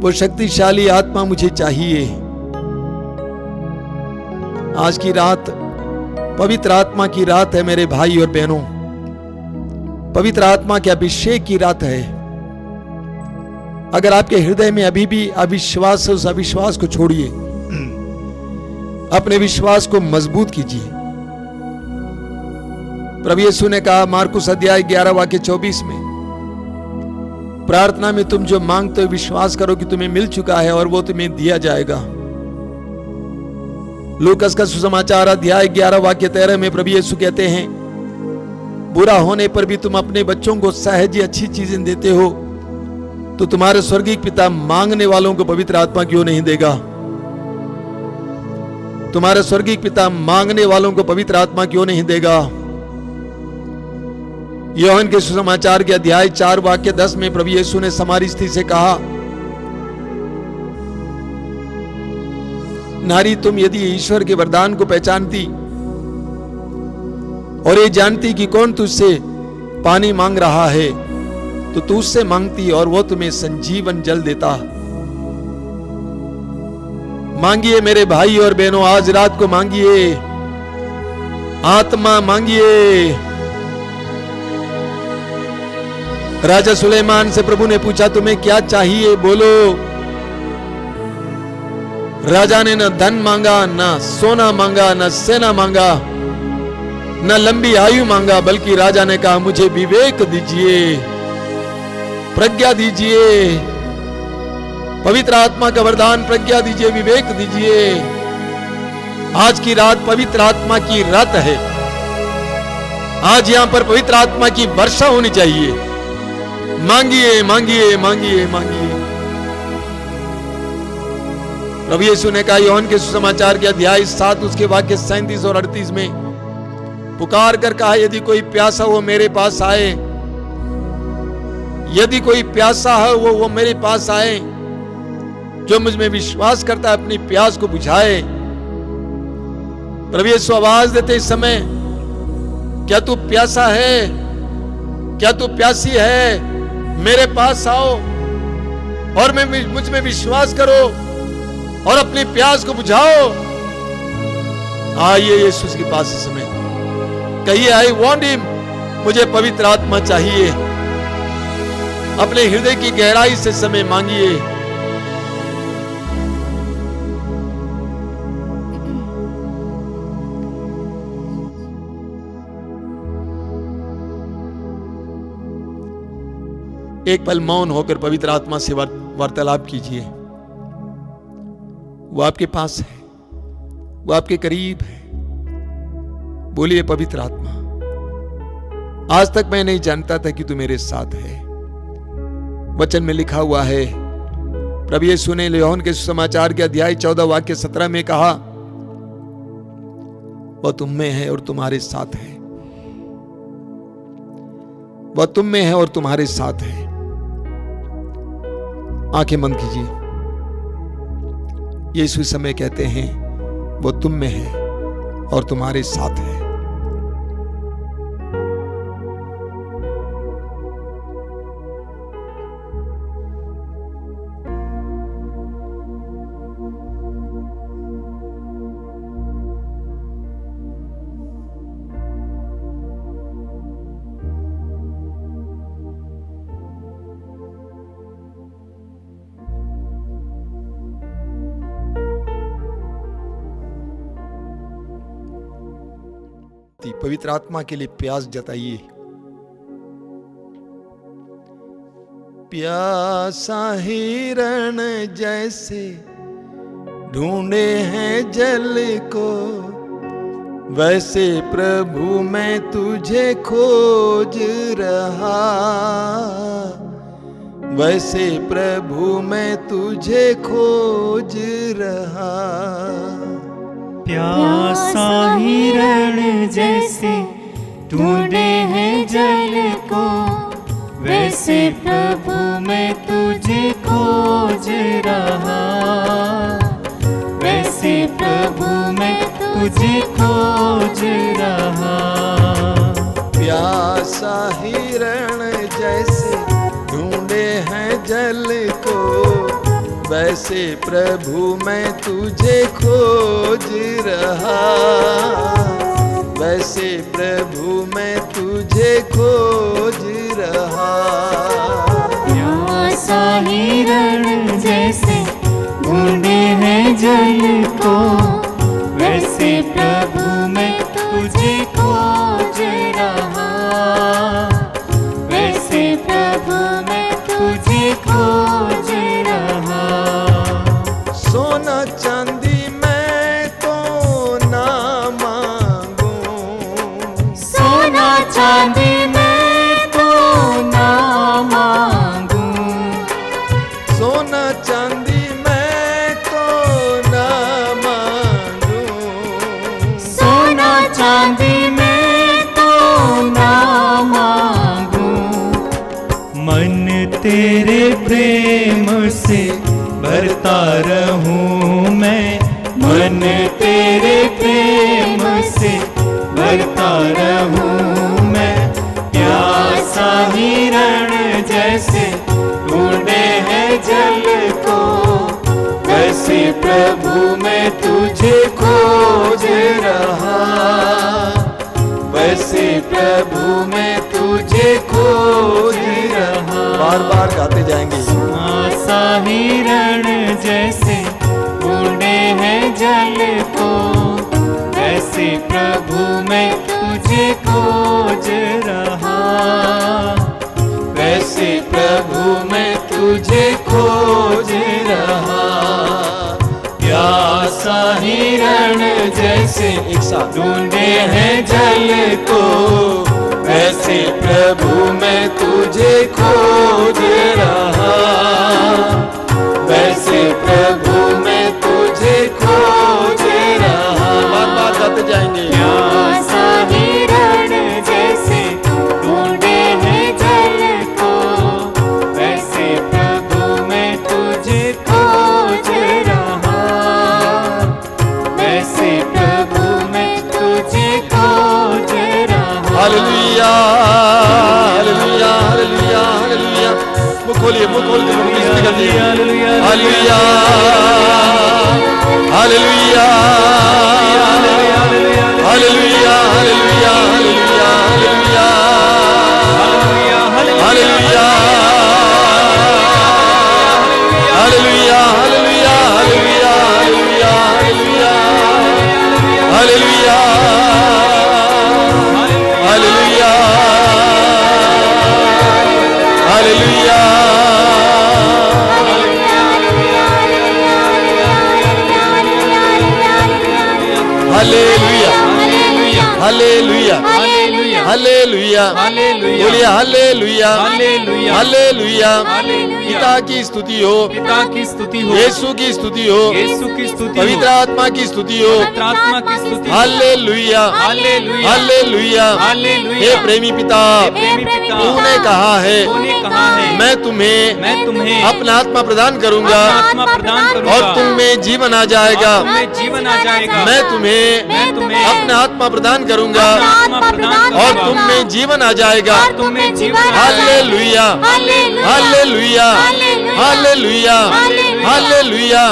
वो शक्तिशाली आत्मा, मुझे चाहिए। आज की रात पवित्र आत्मा की रात है मेरे भाई और बहनों। पवित्र आत्मा के अभिषेक की रात है। अगर आपके हृदय में अभी भी अविश्वास है, उस अविश्वास को छोड़िए, अपने विश्वास को मजबूत कीजिए। प्रभु यीशु ने कहा मार्कुस अध्याय 11 वाक्य 24 में, प्रार्थना में तुम जो मांगते हो विश्वास करो कि तुम्हें मिल चुका है और वो तुम्हें दिया जाएगा। लूकास का सुसमाचार अध्याय 11 वाक्य 13 में प्रभु यीशु कहते हैं, बुरा होने पर भी तुम अपने बच्चों को सहज अच्छी चीजें देते हो, तो तुम्हारे स्वर्गीय पिता मांगने वालों को पवित्र आत्मा क्यों नहीं देगा? तुम्हारे स्वर्गीय पिता मांगने वालों को पवित्र आत्मा क्यों नहीं देगा? यूहन्ना के सुसमाचार के अध्याय 4 वाक्य 10 में प्रभु यीशु ने सामरी स्त्री से कहा, नारी तुम यदि ईश्वर के वरदान को पहचानती और ये जानती कि कौन तुझसे पानी मांग रहा है, तो तू उससे मांगती और वो तुम्हें संजीवन जल देता। मांगिए मेरे भाई और बहनों, आज रात को मांगिए, आत्मा मांगिए। राजा सुलेमान से प्रभु ने पूछा तुम्हें क्या चाहिए, बोलो। राजा ने न धन मांगा, न सोना मांगा, न सेना मांगा, न लंबी आयु मांगा, बल्कि राजा ने कहा मुझे विवेक दीजिए, प्रज्ञा दीजिए, पवित्र आत्मा का वरदान प्रज्ञा दीजिए, विवेक दीजिए। आज की रात पवित्र आत्मा की रात है। आज यहां पर पवित्र आत्मा की वर्षा होनी चाहिए। मांगिए मांगिए मांगिए मांगिए। प्रभु यीशु ने कहा यूहन्ना के सुसमाचार के अध्याय 7 उसके वाक्य 37 और 38 में, पुकार कर कहा यदि कोई प्यासा हो मेरे पास आए, यदि कोई प्यासा है वो मेरे पास आए, जो मुझ में विश्वास करता है अपनी प्यास को बुझाए। प्रभु यीशु आवाज देते इस समय, क्या तू प्यासा है, क्या तू प्यासी है? मेरे पास आओ और मुझ में विश्वास करो और अपनी प्यास को बुझाओ। आइए यीशु के पास इस समय, कहिए आई वांट हिम, मुझे पवित्र आत्मा चाहिए। अपने हृदय की गहराई से समय मांगिए। एक पल मौन होकर पवित्र आत्मा से वार्तालाप कीजिए। वो आपके पास है, वो आपके करीब है। बोलिए पवित्र आत्मा, आज तक मैं नहीं जानता था कि तू मेरे साथ है। वचन में लिखा हुआ है, प्रभु यीशु ने यूहन्ना के सुसमाचार के अध्याय 14 वाक्य 17 में कहा, वह तुम में है और तुम्हारे साथ है। वह तुम में है और तुम्हारे साथ है। आंखें बंद कीजिए। यीशु इस समय कहते हैं वो तुम में है और तुम्हारे साथ है। पवित्र आत्मा के लिए प्यास जताइए। प्यासा हिरण जैसे ढूंढे हैं जल को, वैसे प्रभु मैं तुझे खोज रहा, वैसे प्रभु मैं तुझे खोज रहा। प्यासा हिरण जैसे ढूंढे हैं जल को, वैसे प्रभु मैं तुझे खोज रहा, वैसे प्रभु मैं तुझे खोज रहा। प्यासा हिरण जैसे ढूंढे हैं जल को, वैसे प्रभु मैं तुझे खोज रहा, वैसे प्रभु मैं तुझे खोज रहा। प्यासा प्यासा हिरण जैसे ढूंढे हैं जल को, वैसे प्रभु मैं तुझे खोज रहा, वैसे प्रभु मैं तुझे खोज रहा। सोना चांदी मैं तो ना मांगू, सोना चांदी मैं तो ना मांगू, सोना चांदी मैं तो ना मांगू, सोना चांदी मैं तो ना मांगू। मन तेरे प्रेम से भरता रहूं मैं, मन तेरे प्रेम से भरता रहूं मैं। प्यासा हिरण जैसे ढूंढे हैं जल को, वैसे प्रभु मैं तुझे खोज रहा, वैसे प्रभु मैं तुझे खोज रहा। बार बार गाते जाएंगे। आसा हिरण जैसे ढूंढे हैं जल को, वैसे प्रभु मैं तुझे खोज रहा, वैसे प्रभु मैं तुझे खोज रहा। प्यासा हिरण जैसे एक साथ ढूंढे हैं जल को, वैसे प्रभु मैं तुझे खोज रहा, वैसे प्रभु मैं तुझे खोज रहा। बार बार गाते जाएंगे। प्यासा हिरण जैसे ढूंढे हैं जल को, वैसे प्रभु मैं तुझे खोज रहा, वैसे प्रभु मैं तुझे खोज रहा। Hallelujah hallelujah hallelujah hallelujah. मुंह खोलिए, मुंह खोल के प्रभु की स्तुति करिए। Hallelujah hallelujah hallelujah hallelujah hallelujah hallelujah hallelujah hallelujah hallelujah hallelujah hallelujah hallelujah hallelujah. Hallelujah hallelujah hallelujah hallelujah hallelujah बोलिए हालेलुया हालेलुया हालेलुया। हालेलुया। पिता की स्तुति हो, पिता की स्तुति हो, यीशु की स्तुति हो, यीशु की स्तुति हो, पवित्र आत्मा की स्तुति हो। पवित्र आत्मा की स्तुति हो। Hallelujah hallelujah hallelujah. हालेलुया। हे प्रेमी पिता, हे प्रेमी पिता, तूने कहा है तूने कहा है मैं तुम्हें अपना आत्मा प्रदान करूंगा आत्मा प्रदान करूंगा, और तुम में जीवन आ जाएगा। और तुम्हें जीवन आ जाएगा। मैं तुम्हें अपना आत्मा प्रदान करूंगा आत्मा प्रदान और करूंगा, तुम में जीवन आ जाएगा। और तुम्हें जीवन आ जाएगा। Hallelujah hallelujah hallelujah hallelujah hallelujah.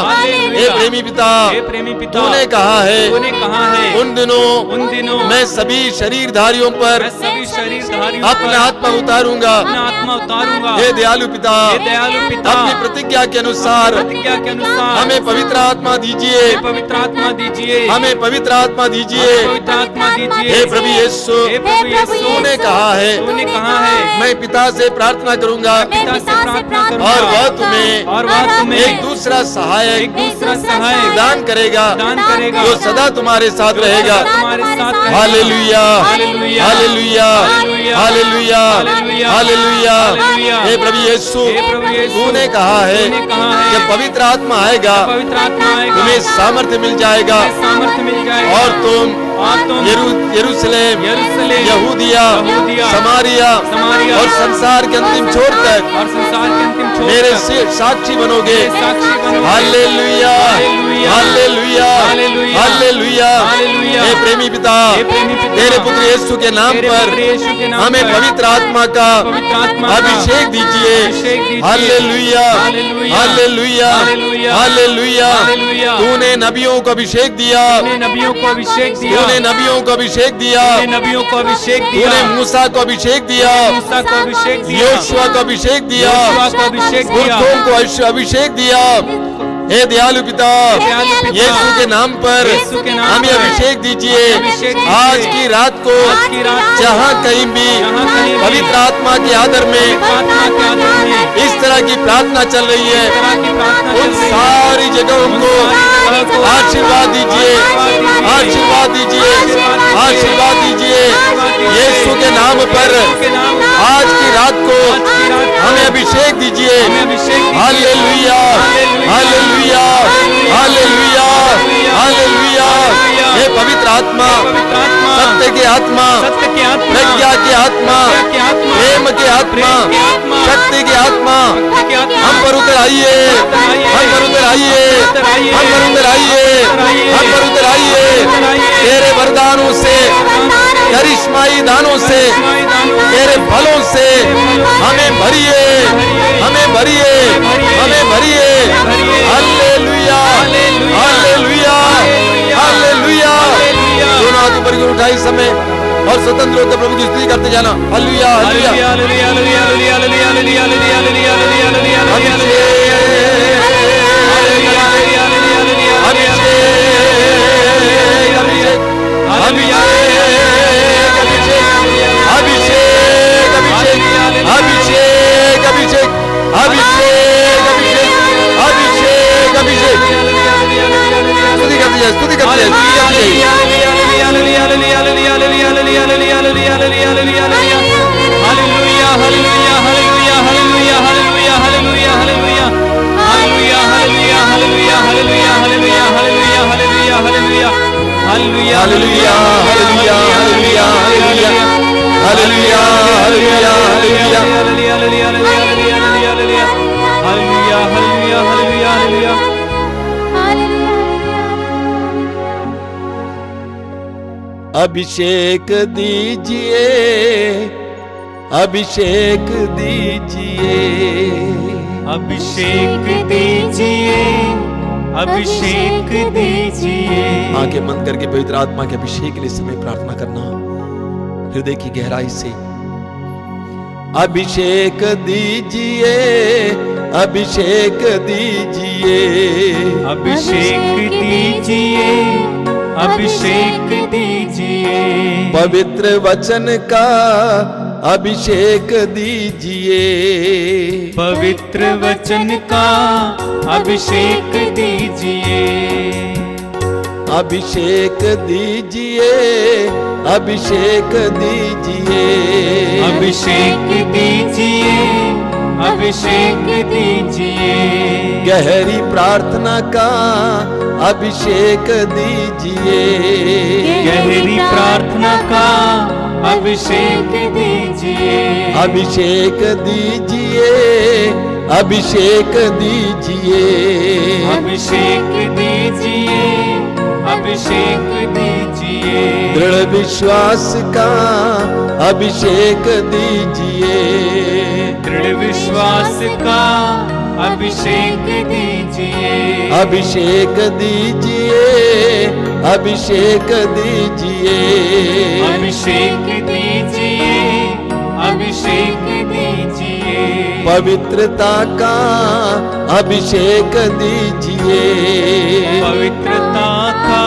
हे प्रेमी पिता, हे प्रेमी पिता, तूने कहा तूने कहा है उन दिनों मैं सभी शरीरधारियों पर सभी शरीरधारियों अपना पर आत्मा उतारूंगा। अपना आत्मा उतारूंगा। हे दयालु पिता, हे दयालु पिता, अपनी प्रतिज्ञा के अनुसार प्रतिज्ञा के अनुसार हमें पवित्र आत्मा दीजिए, हमें पवित्र आत्मा दीजिए, हमें पवित्र आत्मा दीजिए। हमें पवित्र आत्मा दीजिए। हे प्रभु यीशु, हे प्रभु यीशु, तूने कहा है तूने कहा है मैं पिता से प्रार्थना करूंगा पिता से प्रार्थना करूंगा, और वह तुम्हें एक दूसरा सहायक एक दूसरा सहायक प्रदान करेगा दान करेगा, जो सदा तुम्हारे साथ रहेगा। तुम्हारे साथ रहेगा। Hallelujah hallelujah hallelujah hallelujah hallelujah hallelujah hallelujah. Hallelujah. हे प्रभु यीशु, हे प्रभु यीशु, तूने कहा है तूने कहा है जब पवित्र आत्मा आएगा पवित्र आत्मा आएगा, तुम्हें सामर्थ्य मिल जाएगा तुम्हें सामर्थ्य मिल जाएगा, और तुम यरूशलेम यरूशलेम, यहूदिया यहूदिया, समारिया समारिया और संसार के अंतिम छोर तक और संसार के अंतिम छोर मेरे तक साक्षी बनोगे। मेरे साक्षी बनोगे। Hallelujah hallelujah hallelujah hallelujah hallelujah. Hallelujah हे प्रेमी पिता, हे प्रेमी पिता, तेरे पुत्र यीशु के नाम तेरे पर पुत्र यीशु के नाम हमें पर पवित्र आत्मा का पवित्र आत्मा का अभिषेक दीजिए। अभिषेक दीजिए। Hallelujah, hallelujah, hallelujah, hallelujah, hallelujah. Hallelujah. तूने नबियों को अभिषेक दिया, तूने नबियों को अभिषेक दिया, तूने नबियों को अभिषेक दिया, तूने नबियों को अभिषेक दिया, तूने मूसा को अभिषेक दिया, मूसा को अभिषेक दिया, योशुआ को अभिषेक दिया, योशुआ को अभिषेक दिया, पुरखों को अभिषेक दिया। हे दयालु पिता, दयालु पिता, यीशु के नाम पर यीशु के नाम हमें पर अभिषेक दीजिए। अभिषेक दीजिए। आज की रात को आज की रात को जहाँ कहीं भी जहाँ कहीं भी पवित्र आत्मा के आदर में आत्मा के आदर में इस तरह की प्रार्थना चल रही है, इस तरह की प्रार्थना उन चल रही है। सारी जगहों को सारी जगहों को आशीर्वाद दीजिए, आशीर्वाद दीजिए, आशीर्वाद दीजिए। यीशु के नाम पर के नाम पर आज की रात को आज की रात को हमें अभिषेक दीजिए। हमें अभिषेक दीजिए। Hallelujah, hallelujah, hallelujah, hallelujah. हे पवित्र आत्मा, पवित्र आत्मा, सत्य के आत्मा, सत्य की आत्मा, प्रज्ञा की आत्मा, प्रज्ञा की आत्मा, प्रेम के आत्मा, प्रेम की आत्मा, शक्ति की आत्मा शक्ति की आत्मा, हम पर उतर आइए, हम पर उतर आइए, हम पर उतर आइए, हम पर उतर आइए। तेरे वरदानों से, करिश्माई दानों से, तेरे फलों से हमें भरिए, हमें भरिए, हमें भरिए। Hallelujah, hallelujah, hallelujah. दोनों हाथ ऊपर की उठाई समय और स्वतंत्र होकर प्रभु की स्तुति करते जाना। Hallelujah, hallelujah. Hallelujah, hallelujah, hallelujah, hallelujah, hallelujah, hallelujah, hallelujah, hallelujah, hallelujah, स्तुति करते hallelujah, hallelujah, hallelujah, hallelujah, hallelujah, hallelujah. अभिषेक दीजिए, अभिषेक दीजिए, अभिषेक दीजिए, अभिषेक दीजिए। आंखें बंद करके पवित्र आत्मा के अभिषेक के लिए समय प्रार्थना करना, हृदय की गहराई से। अभिषेक दीजिए, अभिषेक दीजिए, अभिषेक दीजिए, अभिषेक दीजिए। पवित्र वचन का अभिषेक दीजिए, पवित्र वचन का अभिषेक दीजिए। अभिषेक दीजिए, अभिषेक दीजिए, अभिषेक दीजिए, अभिषेक दीजिए। गहरी प्रार्थना का अभिषेक दीजिए, गहरी प्रार्थना का अभिषेक दीजिए। अभिषेक दीजिए, अभिषेक दीजिए, अभिषेक दीजिए, अभिषेक दीजिए। दृढ़ विश्वास का अभिषेक दीजिए, दृढ़ विश्वास का अभिषेक दीजिए। अभिषेक दीजिए, अभिषेक दीजिए, अभिषेक दीजिए, अभिषेक दीजिए। पवित्रता का अभिषेक दीजिए, पवित्रता का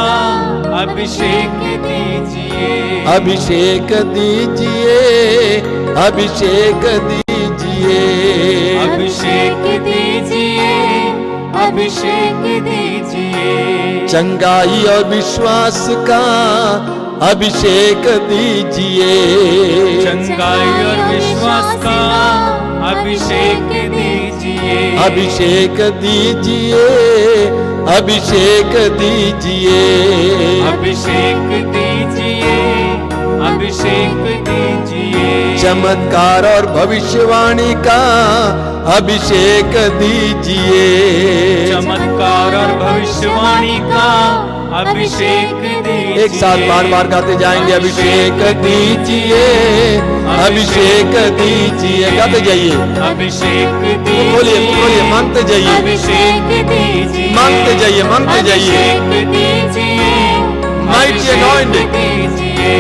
अभिषेक दीजिए। अभिषेक दीजिए, अभिषेक दीजिए, अभिषेक दीजिए, अभिषेक दीजिए। चंगाई और विश्वास का अभिषेक दीजिए, चंगाई और विश्वास का अभिषेक दीजिए। अभिषेक दीजिए, अभिषेक दीजिए, अभिषेक दीजिए, अभिषेक दीजिए। चमत्कार और भविष्यवाणी का अभिषेक दीजिए, चमत्कार और भविष्यवाणी का अभिषेक दीजिए। एक साथ बार बार गाते जाएंगे, अभिषेक दीजिए, अभिषेक दीजिए, गाते जाइए, अभिषेक बोलिए बोलिए, मांगते जाइए, अभिषेक दीजिए, मांगते जाइए, मांगते जाइए, अभिषेक दीजिए, माइटी अनॉइंटेड,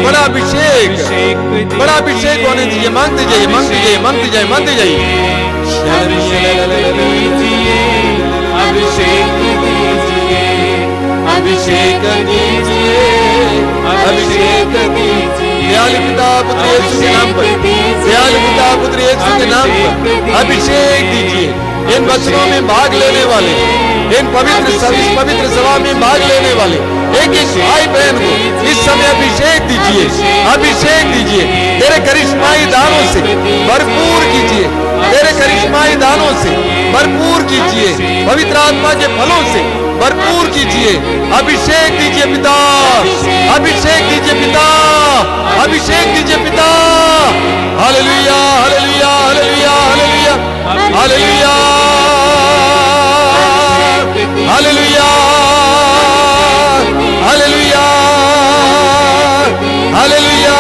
बड़ा अभिषेक, बड़ा अभिषेक होने दीजिए, मांगते जाइए, मांगते जाइए, मांगते जाइए, मांगते जाइए। अभिषेक दीजिए, अभिषेक दीजिए, अभिषेक दीजिए, दयालु पिता पुत्र यीशु के नाम पर, दयालु पिता पुत्र यीशु के नाम पर अभिषेक दीजिए। इन वचनों में भाग लेने वाले, इन पवित्र सभा में भाग लेने वाले एक एक भाई बहन को इस समय अभिषेक दीजिए, अभिषेक दीजिए, तेरे करिश्माई दानों से भरपूर कीजिए, तेरे करिश्माई दानों से भरपूर कीजिए, पवित्र आत्मा के फलों से भरपूर कीजिए। अभिषेक दीजिए पिता, अभिषेक दीजिए पिता, अभिषेक दीजिए पिता। Hallelujah, hallelujah, hallelujah, hallelujah, hallelujah, hallelujah, hallelujah, hallelujah.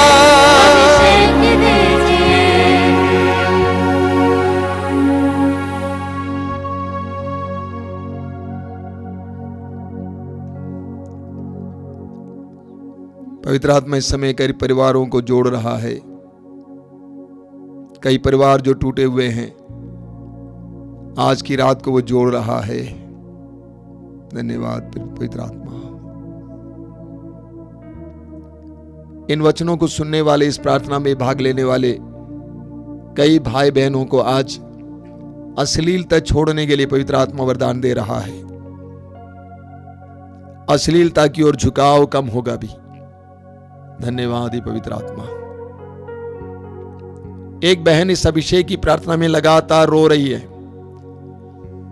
पवित्र आत्मा इस समय कई परिवारों को जोड़ रहा है, कई परिवार जो टूटे हुए हैं आज की रात को वो जोड़ रहा है। धन्यवाद पवित्र आत्मा। इन वचनों को सुनने वाले, इस प्रार्थना में भाग लेने वाले कई भाई बहनों को आज अश्लीलता छोड़ने के लिए पवित्र आत्मा वरदान दे रहा है। अश्लीलता की ओर झुकाव कम होगा भी। धन्यवाद ही पवित्र आत्मा। एक बहन इस अभिषेक की प्रार्थना में लगातार रो रही है।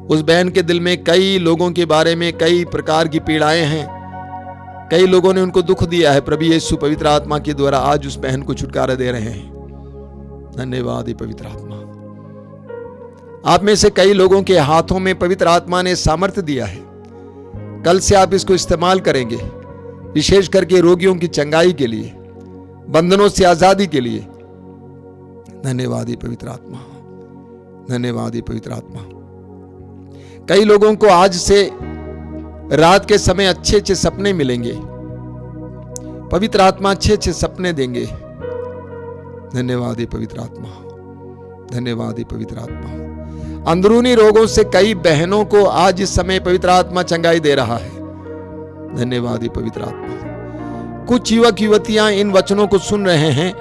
उस बहन के दिल में कई लोगों के बारे में कई प्रकार की पीड़ाएं हैं, कई लोगों ने उनको दुख दिया है। प्रभु यीशु पवित्र आत्मा के द्वारा आज उस बहन को छुटकारा दे रहे हैं। धन्यवाद ही पवित्र आत्मा। आप में से कई लोगों के हाथों में पवित्र आत्मा ने सामर्थ्य दिया है। कल से आप इसको इस्तेमाल करेंगे, विशेष करके रोगियों की चंगाई के लिए, बंधनों से आजादी के लिए। धन्यवाद ही पवित्र आत्मा, धन्यवाद ही पवित्र आत्मा। कई लोगों को आज से रात के समय अच्छे अच्छे सपने मिलेंगे। पवित्र आत्मा अच्छे अच्छे सपने देंगे। धन्यवाद ही पवित्र आत्मा, धन्यवाद ही पवित्र आत्मा। अंदरूनी रोगों से कई बहनों को आज इस समय पवित्र आत्मा चंगाई दे रहा है। धन्यवाद ही पवित्र आत्मा। कुछ युवक युवतियां इन वचनों को सुन रहे हैं,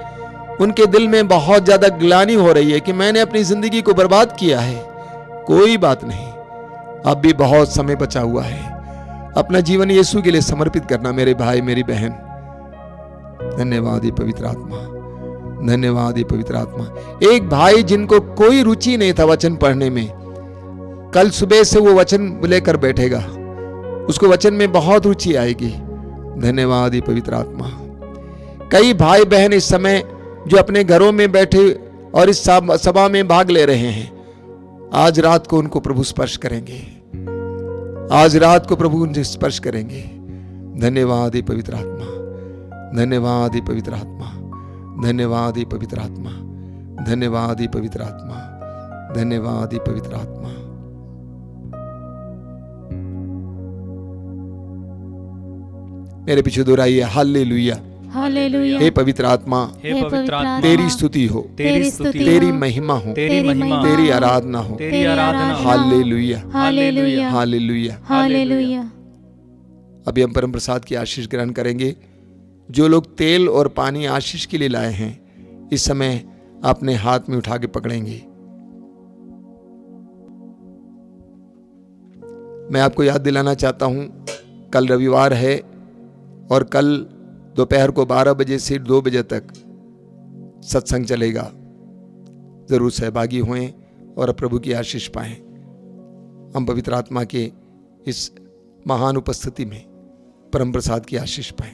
उनके दिल में बहुत ज्यादा ग्लानि हो रही है कि मैंने अपनी जिंदगी को बर्बाद किया है। कोई बात नहीं, अब भी बहुत समय बचा हुआ है। अपना जीवन यीशु के लिए समर्पित करना मेरे भाई मेरी बहन। धन्यवाद ही पवित्र आत्मा, धन्यवाद ही पवित्र आत्मा। एक भाई जिनको कोई रुचि नहीं था वचन पढ़ने में, कल सुबह से वो वचन लेकर बैठेगा, उसको वचन में बहुत रुचि आएगी। धन्यवाद ही पवित्र आत्मा। कई भाई बहन इस समय जो अपने घरों में बैठे और इस सभा में भाग ले रहे हैं, आज रात को उनको प्रभु स्पर्श करेंगे। आज रात को प्रभु उन्हें स्पर्श करेंगे। धन्यवाद ही पवित्र आत्मा, धन्यवाद ही पवित्र आत्मा, धन्यवाद ही पवित्र आत्मा, धन्यवाद ही पवित्र आत्मा, धन्यवाद ही पवित्र आत्मा। मेरे पीछे दोहराइए, हालेलुया, हालेलुया। हे पवित्र आत्मा, हे पवित्र आत्मा, तेरी स्तुति हो, तेरी स्तुति, तेरी महिमा हो, तेरी महिमा, तेरी आराधना हो। तेरी आराधना हो। Hallelujah, hallelujah, hallelujah. हालेलुया। अभी हम परम प्रसाद की आशीष ग्रहण करेंगे। जो लोग तेल और पानी आशीष के लिए लाए हैं, इस समय अपने हाथ में उठा के पकड़ेंगे। मैं आपको याद दिलाना चाहता हूं, कल रविवार है और कल दोपहर को 12 बजे से 2 बजे तक सत्संग चलेगा। जरूर सहभागी हों और प्रभु की आशीष पाएं। हम पवित्र आत्मा के इस महान उपस्थिति में परम प्रसाद की आशीष पाएं।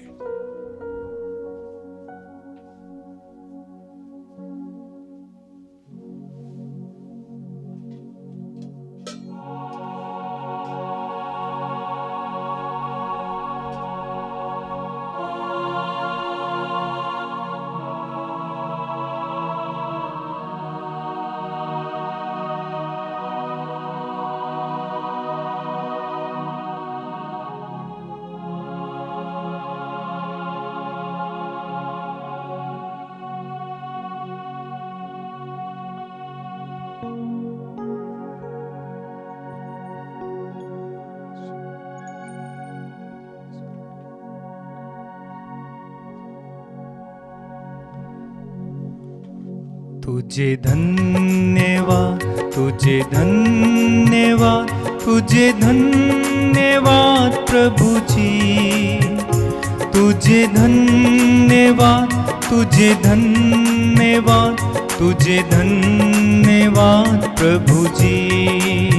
तुझे धन्यवाद, तुझे धन्यवाद, तुझे धन्यवाद प्रभु जी। तुझे धन्यवाद, तुझे धन्यवाद, तुझे धन्यवाद प्रभु जी।